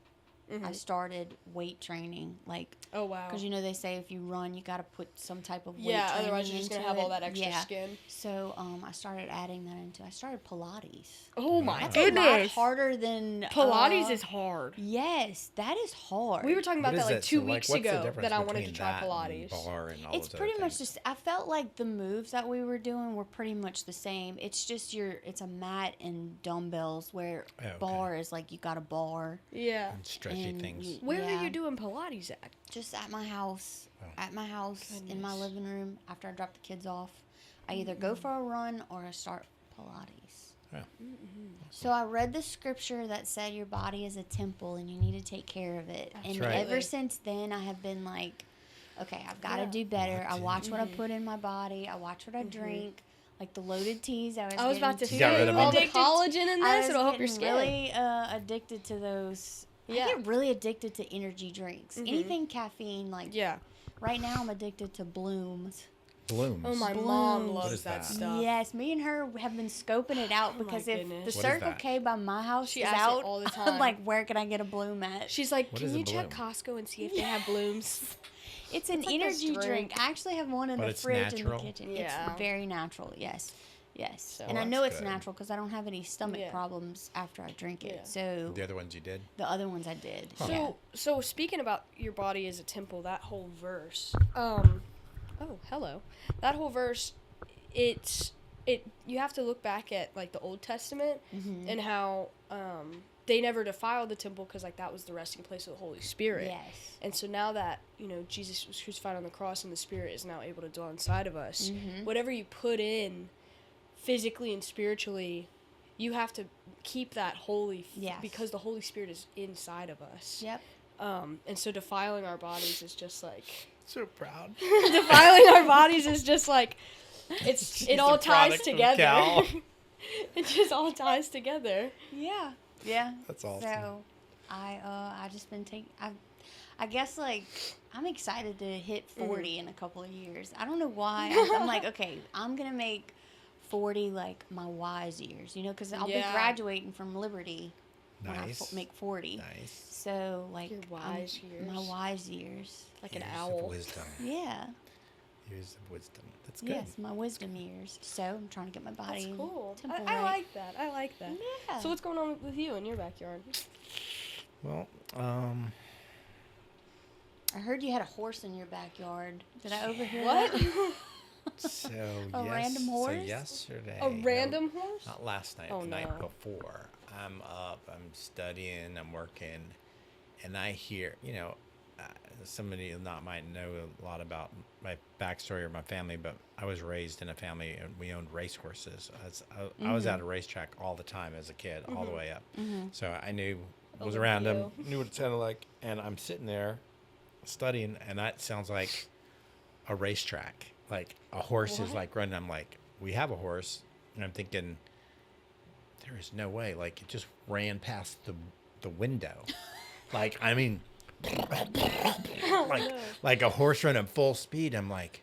C: Mhm.
A: I started weight training, like,
C: Oh wow.
A: because they say if you run, you got to put some type of weight
C: Yeah,
A: training
C: otherwise you're just gonna
A: into
C: have all
A: it.
C: that extra
A: Yeah.
C: skin.
A: So I started adding that into. I started Pilates.
C: Oh my
A: That's a lot
C: goodness.
A: harder than
C: Pilates is hard.
A: Yes, that is hard.
C: We were talking about
B: What
C: that
B: is
C: like
B: it?
C: 2
B: So,
C: weeks
B: what's the
C: ago
B: difference
C: that I wanted to
B: between
C: try
B: that and
C: Pilates.
B: bar and all
A: It's
B: those
A: pretty
B: other
A: much
B: things?
A: just. I felt like the moves that we were doing were pretty much the same. It's just it's a mat and dumbbells where
B: Oh, okay.
A: bar is like you got a bar
C: Yeah.
B: And stretch energy things.
C: Where are you doing Pilates at?
A: Just at my house.
B: Oh.
A: At my house, in my
C: Goodness.
A: living room, after I drop the kids off. I either go for a run or I start Pilates.
B: Yeah.
A: So I read the scripture that said your body is a temple and you need to take care of it. And
B: right.
A: ever since then, I have been like, okay, I've got to
C: Yeah.
A: do better.
B: What
A: I
B: to
A: watch what I put in my body. I watch what I drink. Like the loaded teas, I
C: I was about to
A: getting
B: Got
C: say,
B: rid of
C: all the
B: them?
C: collagen in
A: I
C: this,
A: was
C: it'll help your
A: getting
C: skin.
A: really addicted to those.
C: Yeah.
A: I get really addicted to energy drinks. Anything caffeine, like
C: Yeah.
A: right now I'm addicted to Blooms.
B: Blooms.
C: Oh, my mom
A: Blooms.
B: What
C: loves
B: is
C: that
B: that?
C: stuff.
A: Yes, me and her have been scoping it out
C: Oh my
A: because if the
C: goodness.
B: What is
A: Circle
B: that?
A: K by my house
C: She
A: is
C: asks it
A: out,
C: all the
A: I'm
C: time.
A: like, where can I get a Bloom at?
C: She's like,
B: What
C: can
B: is a
C: you check
B: Bloom?
C: Costco and see if they have blooms?
A: It's an
C: It's like this
A: energy drink.
C: drink.
A: I actually have one in
B: But
A: the
B: it's
A: fridge
B: natural?
A: in the kitchen.
C: Yeah.
A: It's very natural. Yes. Yes.
C: So
A: and I
B: that's
A: know it's
B: good.
A: natural because I don't have any stomach
C: Yeah.
A: problems after I drink it.
C: Yeah.
A: So
B: The other ones you did?
A: the other ones I did.
C: So,
A: Yeah.
C: so speaking about your body as a temple, that whole verse, oh, hello. That whole verse, you have to look back at, like, the Old Testament and how, they never defiled the temple because, like, that was the resting place of the Holy Spirit.
A: Yes.
C: And so now that, Jesus was crucified on the cross and the Spirit is now able to dwell inside of us, whatever you put in physically and spiritually, you have to keep that holy
A: Yes.
C: because the Holy Spirit is inside of us.
A: Yep.
C: And so defiling our bodies is just like
B: So proud.
C: defiling our bodies is just like
B: She's
C: it all
B: a
C: ties
B: product of
C: together.
B: Cal.
C: It just all ties together.
A: Yeah. Yeah.
B: That's awesome.
A: So, I just been I guess like I'm excited to hit 40 in a couple of years. I don't know why. I'm like, okay, I'm gonna make 40 like my wise years, because I'll be
C: Yeah.
A: graduating from Liberty when I
B: Nice.
A: make 40.
B: Nice.
A: So like
C: Your wise years.
A: my wise years.
C: Like an
B: Years
C: owl.
B: of wisdom.
A: Yeah.
B: Years of wisdom. That's good.
A: Yes, my wisdom years. So I'm trying to get my body.
C: That's cool.
A: temple
C: I
A: right.
C: like that. I like that.
A: Yeah.
C: So what's going on with you in your backyard?
B: Well,
A: I heard you had a horse in your backyard. Did I overhear
C: What?
A: that?
B: so
A: A random horse?
B: So yesterday.
C: A
B: no,
C: random horse?
B: Not last night.
C: Oh,
B: the night
C: no.
B: before. I'm up. I'm studying. I'm working, and I hear. Somebody not might know a lot about my backstory or my family, but I was raised in a family and we owned racehorses. I was at a racetrack all the time as a kid, all the way up. So I was around them, knew what it sounded like, and I'm sitting there studying, and that sounds like a racetrack. Like a horse is like running. I'm like, we have a horse, and I'm thinking, there is no way. Like it just ran past the window. Like I mean. like a horse running full speed. I'm like,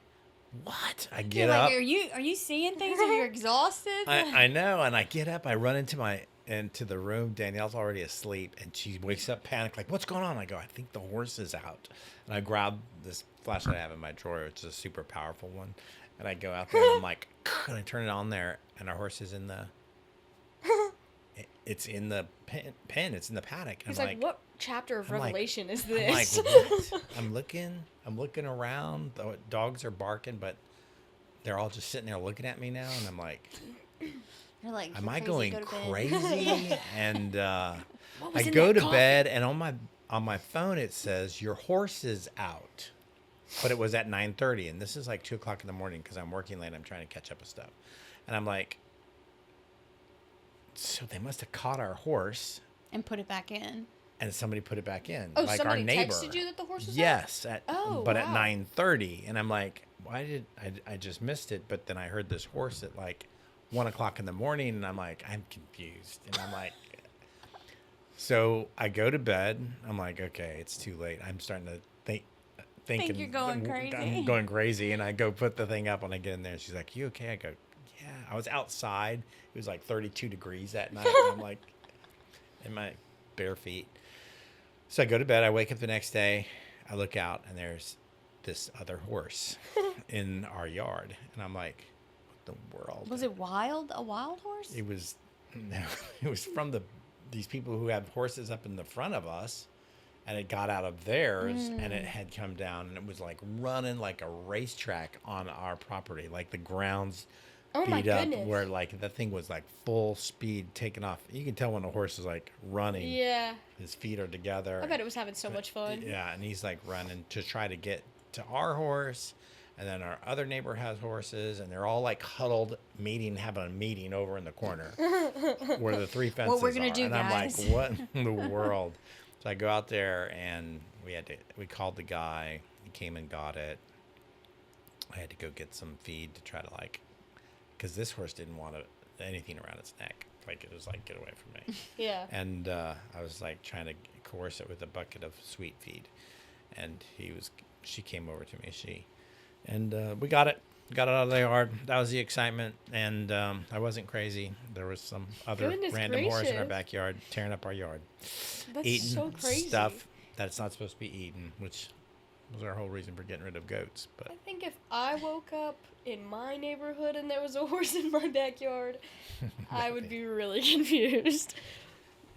B: what? I get
A: You're
B: up.
A: like, are you seeing things and you're exhausted?
B: I know, and I get up. I run into the room. Danielle's already asleep, and she wakes up panicked, like, what's going on? I go, I think the horse is out. And I grab this flashlight I have in my drawer. It's a super powerful one, and I go out there and I'm like, and I turn it on there, and our horse is in the. It's in the pen. It's in the paddock.
C: He's
B: I'm
C: like, what chapter of
B: I'm like-
C: Revelation is
B: I'm like,
C: this?
B: what? I'm looking around. The dogs are barking, but they're all just sitting there looking at me now, and I'm like,
A: You're like,
B: am
A: "You're
B: I
A: crazy,
B: going
A: go to bed."
B: crazy? And
C: What was
B: I
C: in
B: go
C: that
B: to
C: coffee?
B: bed, and on my phone it says your horse is out, but it was at 9:30, and this is like 2:00 in the morning because I'm working late. I'm trying to catch up with stuff, and I'm like, so they must have caught our horse.
A: And put it back in.
B: And somebody put it back in,
C: Oh,
B: like
C: somebody
B: our neighbor.
C: texted you that the horse was out?
B: Yes,
C: Oh,
B: but at
C: wow.
B: 9:30, and I'm like, why did I just missed it? But then I heard this horse at like 1:00 in the morning, and I'm like, I'm confused, and I'm like, so I go to bed. I'm like, okay, it's too late. I'm starting to think
A: you're going crazy.
B: I'm going crazy, and I go put the thing up, and I get in there, and she's like, you okay? I go, yeah. I was outside. It was like 32 degrees that night, and I'm like, in my bare feet. So I go to bed. I wake up the next day. I look out, and there's this other horse in our yard, and I'm like, "What the world?"
A: Was it wild? A wild horse?
B: It was. No, it was from these people who have horses up in the front of us, and it got out of theirs, and it had come down, and it was like running like a racetrack on our property, like the grounds
C: Oh my
B: beat up,
C: goodness.
B: where like the thing was like full speed taking off. You can tell when a horse is like running.
C: Yeah.
B: His feet are together.
C: I bet it was having so much fun.
B: Yeah, and he's like running to try to get to our horse, and then our other neighbor has horses, and they're all like huddled, having a meeting over in the corner where the three fences
A: What we're gonna
B: are.
A: do,
B: and
A: guys.
B: I'm like, what in the world? So I go out there, and we called the guy. He came and got it. I had to go get some feed to try to because this horse didn't want anything around its neck. Like, it was like, get away from me.
C: Yeah.
B: And I was like trying to coerce it with a bucket of sweet feed, and she came over to me. We got it out of the yard. That was the excitement, and I wasn't crazy. There was some other
C: Goodness
B: random horse in our
C: gracious.
B: backyard tearing up our yard,
C: That's
B: eating
C: so crazy.
B: stuff that's not supposed to be eaten, which was our whole reason for getting rid of goats. But
C: I think if I woke up in my neighborhood and there was a horse in my backyard, I would be really confused.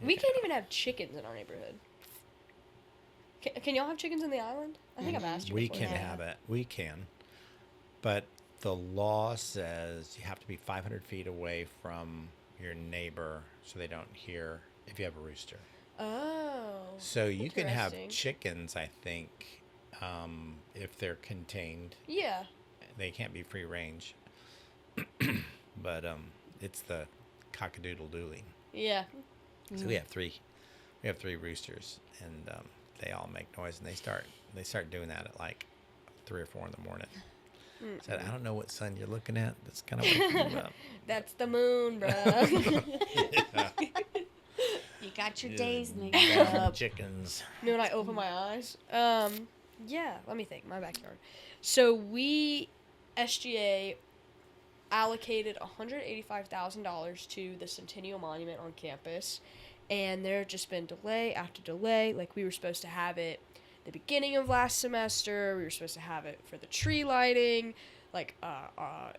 C: We can't even have chickens in our neighborhood. Can y'all have chickens in the island? I think I've asked you
B: we
C: before.
B: can have it. We can, but the law says you have to be 500 feet away from your neighbor so they don't hear if you have a rooster.
C: Oh.
B: So you can have
C: Interesting.
B: chickens, I think, if they're contained.
C: Yeah.
B: They can't be free range. But it's the cockadoodle-dooling.
C: Yeah.
B: So we have three roosters, and they all make noise, and they start doing that at like 3 or 4 in the morning. Said, I don't know what sun you're looking at. That's kind of waking you up.
C: That's the moon, bro.
A: You got your days mixed
B: Damn
A: up.
B: chickens.
C: You know when I open my eyes? Yeah, let me think. My backyard. So SGA allocated $185,000 to the Centennial Monument on campus, and there have just been delay after delay. Like, we were supposed to have it the beginning of last semester. We were supposed to have it for the tree lighting. Like,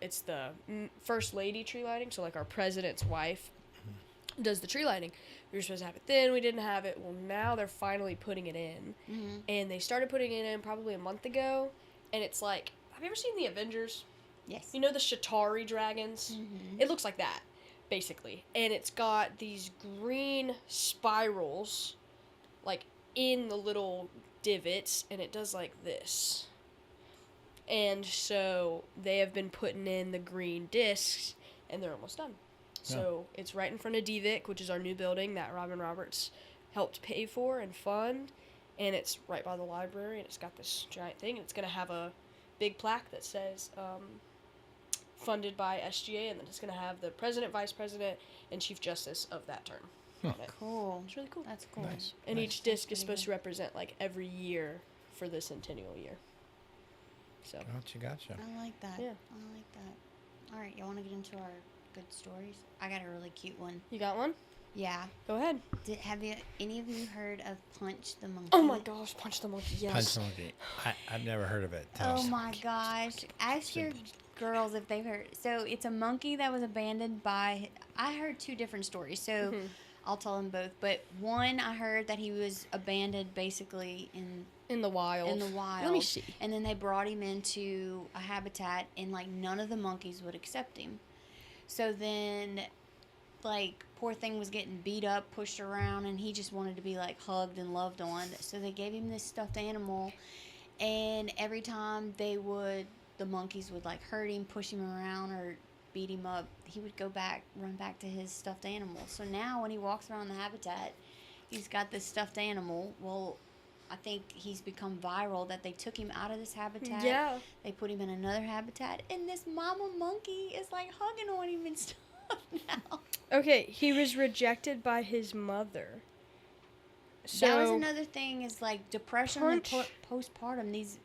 C: it's the first lady tree lighting, so like our president's wife does the tree lighting. We were supposed to have it then. We didn't have it. Well, now they're finally putting it in.
A: Mm-hmm.
C: And they started putting it in probably a month ago. And it's like, have you ever seen the Avengers?
A: Yes.
C: You know the Shatari dragons?
A: Mm-hmm.
C: It looks like that, basically. And it's got these green spirals, like, in the little divots. And it does like this. And so they have been putting in the green discs. And they're almost done. So it's right in front of DVIC, which is our new building that Robin Roberts helped pay for and fund. And it's right by the library, and it's got this giant thing. And it's going to have a big plaque that says funded by SGA, and then it's going to have the president, vice president, and chief justice of that term on it.
A: Cool.
C: It's really cool.
A: That's cool.
B: Nice.
C: And
B: Nice.
C: each disc is
A: Pretty
C: supposed
A: good.
C: to represent, like, every year for the centennial year. So,
B: Gotcha.
A: I like that.
C: Yeah.
A: I like that. All right, y'all want to get into our good stories? I got a really cute one.
C: you got one?
A: Yeah.
C: Go ahead.
A: Have any of you heard of Punch the Monkey?
C: Oh my gosh, Punch the Monkey, yes.
B: Punch the monkey. I've never heard of it. Tell
A: Oh
B: us.
A: my gosh. Ask your girls if they've heard. So it's a monkey that was abandoned by, I heard 2 different stories. So
C: Mhm.
A: I'll tell them both. But one, I heard that he was abandoned basically
C: In the wild.
A: in the wild.
C: Let me see.
A: And then they brought him into a habitat, and like none of the monkeys would accept him. So then, like, poor thing was getting beat up, pushed around, and he just wanted to be like hugged and loved on. So they gave him this stuffed animal, and every time the monkeys would like hurt him, push him around, or beat him up, he would run back to his stuffed animal. So now when he walks around the habitat, he's got this stuffed animal. Well, I think he's become viral that they took him out of this habitat.
C: Yeah.
A: They put him in another habitat, and this mama monkey is like hugging on him and stuff now.
C: Okay, he was rejected by his mother. So,
A: that was another thing, is like depression and
C: Punch-
A: postpartum. These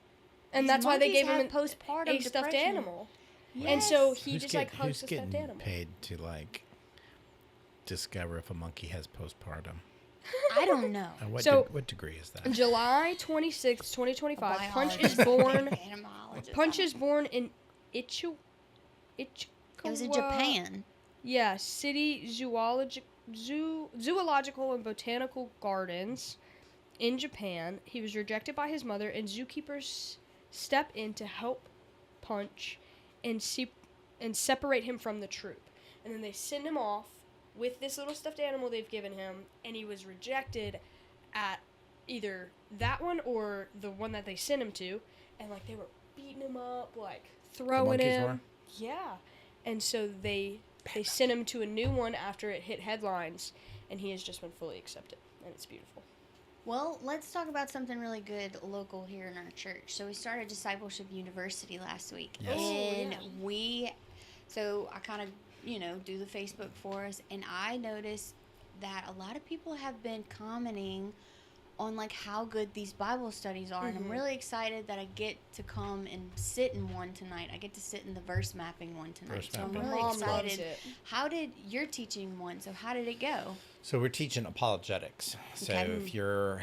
C: that's why they
A: monkeys
C: gave him
A: have postpartum
C: a stuffed
A: depression.
C: animal.
A: Yes.
C: And so he
B: Who's
C: just like
B: who's
C: hugs the stuffed
B: getting
C: animal.
B: paid to like discover if a monkey has postpartum?
A: I don't know.
B: What degree is that?
C: July 26, 2025,
A: A
C: Punch
A: biologist,
C: is born.
A: entomologist,
C: Punch
A: I
C: is
A: don't
C: born in Ichikawa.
A: know. It was in Japan.
C: Yeah, City Zoological and Botanical Gardens in Japan. He was rejected by his mother, and zookeepers step in to help Punch and and separate him from the troop. And then they send him off with this little stuffed animal they've given him, and he was rejected at either that one or the one that they sent him to, and like they were beating him up, like throwing him.
B: Were?
C: Yeah. And so they sent him to a new one after it hit headlines, and he has just been fully accepted, and it's beautiful.
A: Well, let's talk about something really good local here in our church. So we started Discipleship University last week.
B: Yes.
A: And
C: yeah.
A: so I kind of, do the Facebook for us, and I noticed that a lot of people have been commenting on like how good these Bible studies are, and I'm really excited that I get to come and sit in one tonight. I get to sit in the verse mapping one tonight. So I'm really excited. You're teaching one, so how did it go?
B: So we're teaching apologetics. So if you're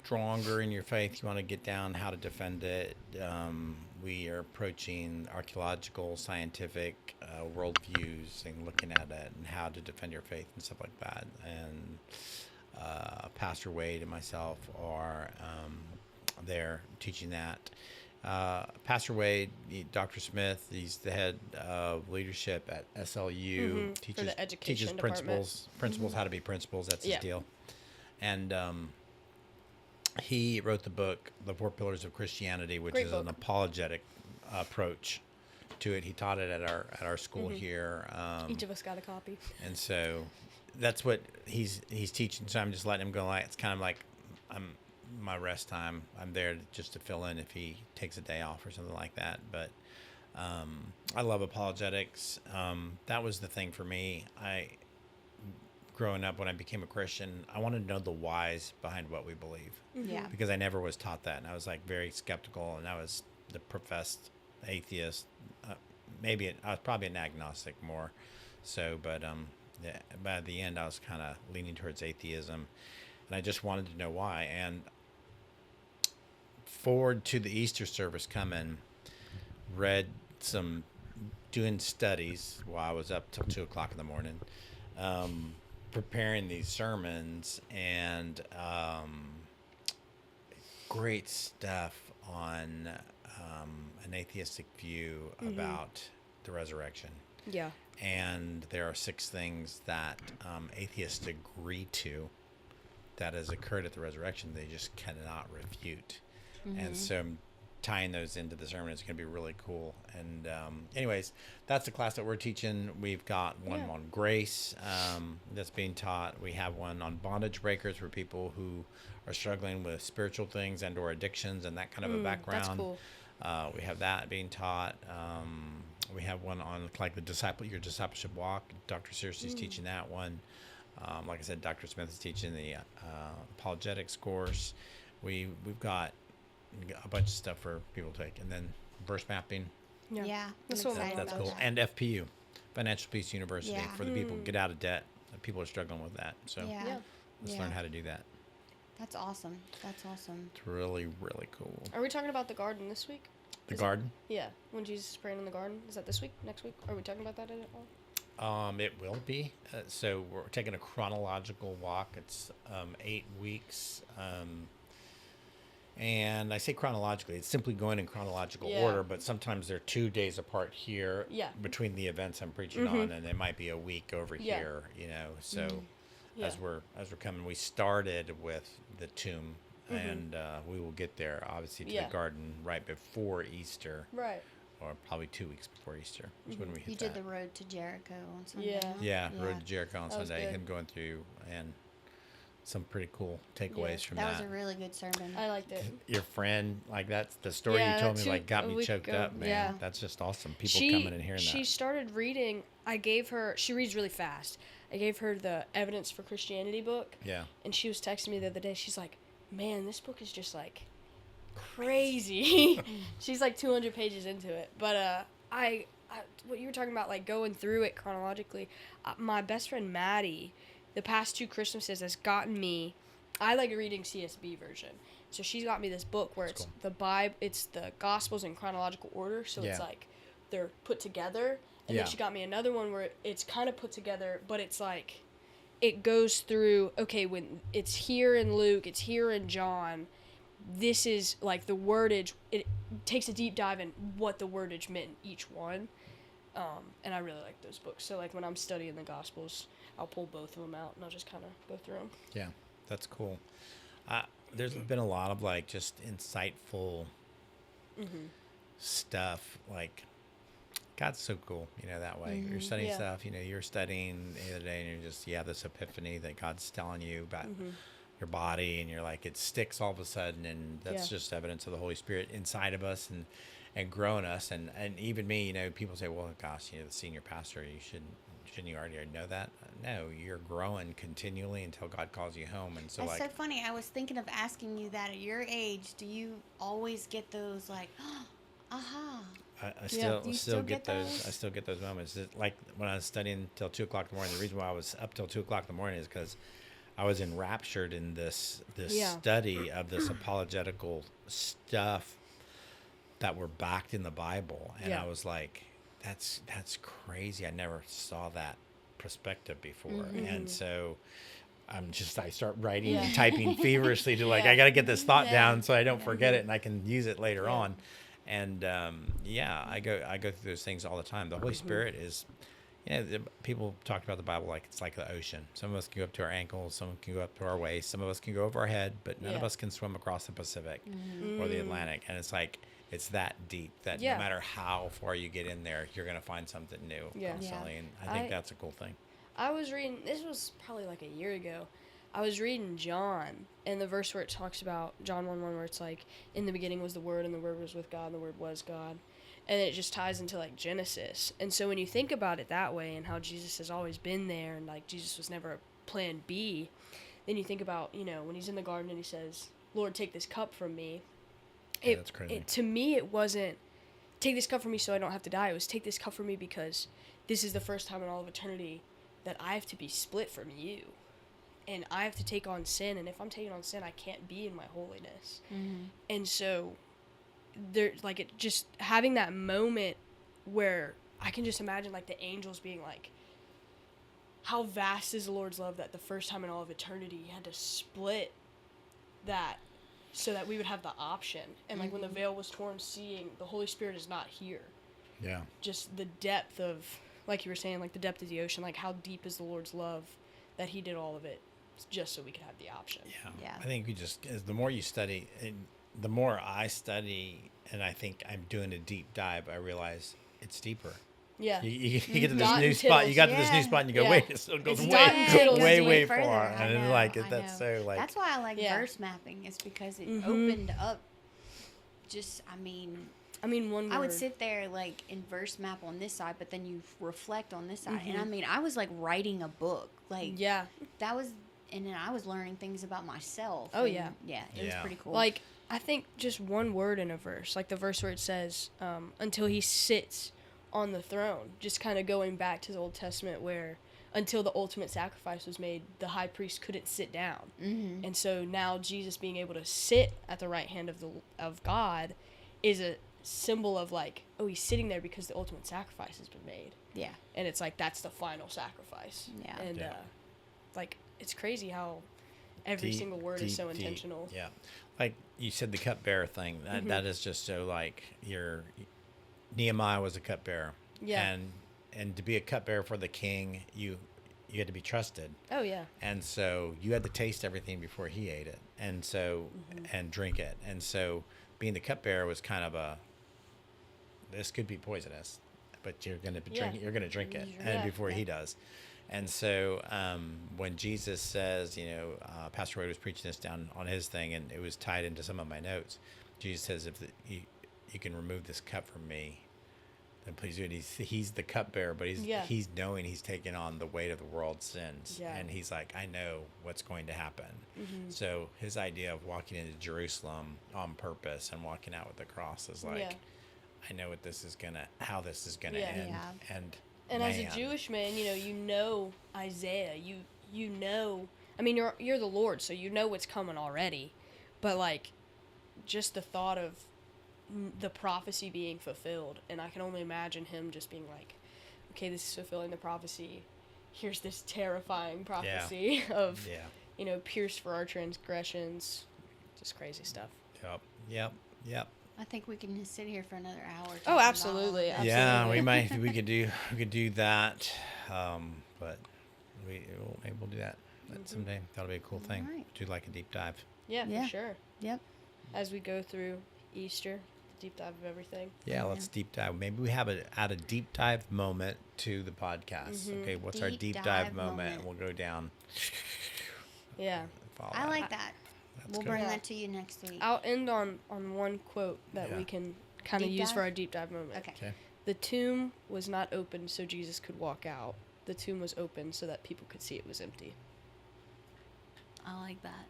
B: stronger in your faith, you want to get down how to defend it. We are approaching archaeological, scientific worldviews and looking at it and how to defend your faith and stuff like that. And Pastor Wade and myself are there teaching that. Pastor Wade, Dr. Smith, he's the head of leadership at SLU. Teaches principals how to be principals. That's his deal. And he wrote the book, The Four Pillars of Christianity, which is an apologetic approach to it. He taught it at our school here.
C: Each of us got a copy.
B: And so that's what he's teaching. So I'm just letting him go. Like it's kind of like my rest time. I'm there just to fill in if he takes a day off or something like that. But I love apologetics. That was the thing for me. Growing up, when I became a Christian, I wanted to know the whys behind what we believe.
A: Yeah.
B: Because I never was taught that, and I was like very skeptical, and I was the professed atheist. Maybe I was probably an agnostic more. So, but by the end, I was kind of leaning towards atheism, and I just wanted to know why. And forward to the Easter service coming, doing studies while I was up till 2:00 in the morning, preparing these sermons, and great stuff on an atheistic view about the resurrection.
C: Yeah.
B: And there are 6 things that atheists agree to that has occurred at the resurrection they just cannot refute. And so tying those into the sermon is going to be really cool. And anyways, that's the class that we're teaching. We've got one on grace that's being taught. We have one on bondage breakers for people who are struggling with spiritual things and or addictions and that kind of a background.
C: That's cool.
B: We have that being taught. We have one on like your discipleship walk. Dr. Searcy's teaching that one. Like I said, Dr. Smith is teaching the apologetics course. We've got a bunch of stuff for people to take, and then verse mapping.
A: Yeah,
C: that's
A: cool.
B: That's cool. And FPU, Financial Peace University, for the people who get out of debt. People are struggling with that, so let's learn how to do that.
A: That's awesome. That's awesome.
B: It's really, really cool.
C: Are we talking about the garden this week?
B: Garden?
C: Yeah, when Jesus is praying in the garden. Is that this week? Next week? Are we talking about that at all?
B: It will be. So we're taking a chronological walk. It's 8 weeks. And I say chronologically, it's simply going in chronological order, but sometimes they're 2 days apart here between the events I'm preaching on, and it might be a week over here, So as we're coming, we started with the tomb, and we will get there, obviously, to the garden right before Easter.
C: Right.
B: Or probably 2 weeks before Easter is when we hit that.
A: You did the road to Jericho on Sunday.
B: Yeah, road to Jericho on Sunday. Him going through, and some pretty cool takeaways from that.
A: That was a really good sermon.
C: I liked it.
B: Your friend, like that's the story you told me, like got me choked up, man.
C: Yeah.
B: That's just awesome. People coming and hearing that.
C: She started reading. She reads really fast. I gave her the Evidence for Christianity book. Yeah. And she was texting me the other day. She's like, man, this book is just like crazy. She's like 200 pages into it. But I what you were talking about, like going through it chronologically, my best friend Maddie, the past 2 Christmases has gotten me, I like reading CSB version. So she's got me this book where it's the Bible, it's the Gospels in chronological order. So it's like they're put together. And then she got me another one where it's kind of put together, but it's like, it goes through, okay, when it's here in Luke, it's here in John, this is like the wordage. It takes a deep dive in what the wordage meant in each one. And I really like those books. So like when I'm studying the Gospels, I'll pull both of them out and I'll just kind of go through them.
B: Yeah, that's cool. There's been a lot of like just insightful stuff. Like God's so cool, that way. You're studying stuff, you're studying the other day and you have this epiphany that God's telling you about your body, and you're like, it sticks all of a sudden, and that's just evidence of the Holy Spirit inside of us and growing us. And even me, people say, well, gosh, the senior pastor, shouldn't you already know that? No, you're growing continually until God calls you home. And so
A: that's so funny. I was thinking of asking you that at your age, do you always get those like, aha?
B: I still get those. I still get those moments. Like when I was studying till 2:00 in the morning. The reason why I was up till 2:00 in the morning is because I was enraptured in this study of this apologetical stuff that were backed in the Bible, and I was like, that's crazy. I never saw that perspective before, and so I start writing and typing feverishly to I got to get this thought down so I don't forget it and I can use it later on. And I go through those things all the time. The Holy Spirit is, people talk about the Bible like it's like the ocean. Some of us can go up to our ankles, some can go up to our waist, some of us can go over our head, but none of us can swim across the Pacific or the Atlantic. And it's like, it's that deep that no matter how far you get in there, you're going to find something new constantly. And I think that's a cool thing.
C: I was reading, this was probably like a year ago, I was reading John, and the verse where it talks about, John 1:1, where it's like, in the beginning was the Word, and the Word was with God, and the Word was God. And it just ties into like Genesis. And so when you think about it that way, and how Jesus has always been there, and like Jesus was never plan B, then you think about, when he's in the garden and he says, Lord, take this cup from me.
B: That's crazy.
C: To me, it wasn't, take this cup from me so I don't have to die. It was, take this cup from me because this is the first time in all of eternity that I have to be split from you. And I have to take on sin. And if I'm taking on sin, I can't be in my holiness. And so, like, it just having that moment where I can just imagine, like, the angels being like, how vast is the Lord's love that the first time in all of eternity he had to split that so that we would have the option. And, like, when the veil was torn, seeing the Holy Spirit is not here.
B: Yeah.
C: Just the depth of, like you were saying, like, the depth of the ocean, like, how deep is the Lord's love that he did all of it just so we could have the option.
B: Yeah. I think the more you study, and the more I study, and I think I'm doing a deep dive, I realize it's deeper.
C: Yeah.
B: You get to this new spot. You got to this new spot, and you go, wait, it still goes way far. And that's so like.
A: That's why I like verse mapping. It's because it opened up. One word. I would sit there like in verse map on this side, but then you reflect on this side, and I was like writing a book. Like that was. And then I was learning things about myself.
C: Oh, yeah.
A: Yeah, it was pretty cool.
C: Like, I think just one word in a verse, like the verse where it says, until he sits on the throne, just kind of going back to the Old Testament where until the ultimate sacrifice was made, the high priest couldn't sit down. And so now Jesus being able to sit at the right hand of God is a symbol of like, oh, he's sitting there because the ultimate sacrifice has been made.
A: Yeah.
C: And it's like, that's the final sacrifice.
A: Yeah.
C: And, like, it's crazy how every single word is so intentional.
B: Yeah. Like you said, the cupbearer thing, that is just so like Nehemiah was a cupbearer.
C: Yeah.
B: And to be a cupbearer for the king, you had to be trusted.
C: Oh, yeah.
B: And so you had to taste everything before he ate it. And so, and drink it. And so being the cupbearer was kind of this could be poisonous, but you're going to drink it and before he does. And so when Jesus says, Pastor Wade was preaching this down on his thing, and it was tied into some of my notes. Jesus says, if you can remove this cup from me, then please do it. He's the cupbearer, but he's knowing he's taking on the weight of the world's sins. Yeah. And he's like, I know what's going to happen. So his idea of walking into Jerusalem on purpose and walking out with the cross is like, I know how this is gonna end. Yeah.
C: And as a Jewish man, you know Isaiah. You know, I mean, you're the Lord, so you know what's coming already. But like, just the thought of the prophecy being fulfilled, and I can only imagine him just being like, okay, this is fulfilling the prophecy. Here's this terrifying prophecy of, pierced for our transgressions. Just crazy stuff.
B: Yep.
A: I think we can sit here for another hour. talking
C: Oh,
A: about all
C: absolutely.
A: of this.
B: Yeah, we could do that. But maybe we'll do that someday. That'll be a cool thing.
A: Alright.
B: Do like a deep dive.
C: Yeah,
A: Yeah.
C: for sure.
A: Yep.
C: As we go through Easter, the deep dive of everything.
B: Yeah, let's deep dive. Maybe we add a deep dive moment to the podcast. Okay, what's our
A: Deep
B: deep dive
A: dive
B: moment?
A: moment.
B: We'll go down.
C: Yeah.
B: Follow
A: I
B: that.
A: like that. We'll
B: good.
A: bring
C: Yeah.
A: that to you next week.
C: I'll end on one quote that
B: Yeah.
C: we can kind of
A: Deep
C: use
A: dive?
C: for our deep dive moment.
A: Okay.
B: Okay.
C: The tomb was not open so Jesus could walk out. The tomb was open so that people could see it was empty.
A: I like that.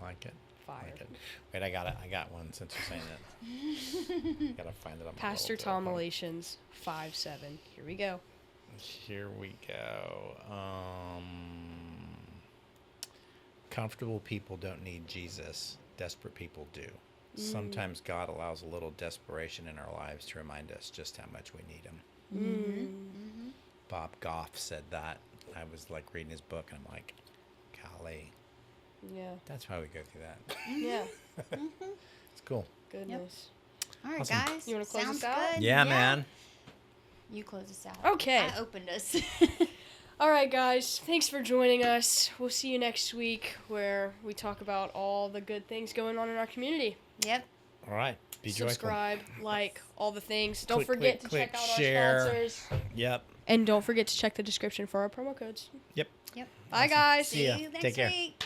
B: I like it.
C: Fire.
B: I like it. Wait, I got one since you're saying it. Gotta find it on my
C: Pastor
B: little
C: Tom
B: telephone.
C: Alations 5:7. Here we go.
B: Here we go. Comfortable people don't need Jesus. Desperate people do. Sometimes God allows a little desperation in our lives to remind us just how much we need him.
C: Mm-hmm.
B: Bob Goff said that. I was like reading his book and I'm like, golly,
C: Yeah.
B: that's why we go through that.
C: Yeah.
B: It's cool.
C: Goodness.
A: All right,
B: Awesome.
A: guys.
C: You wanna close
A: Sounds
C: us out?
A: good?
B: Yeah, man.
A: You close us out.
C: Okay.
A: I opened us.
C: All right, guys. Thanks for joining us. We'll see you next week where we talk about all the good things going on in our community.
A: Yep.
B: All right. Be joyful.
C: Subscribe, like, all the things. Don't
B: Click,
C: forget
B: click,
C: to check
B: click,
C: out
B: share.
C: our sponsors.
B: Yep.
C: And don't forget to check the description for our promo codes.
B: Yep.
A: Yep.
C: Bye, guys.
B: See ya.
A: See you next
B: Take care.
A: week.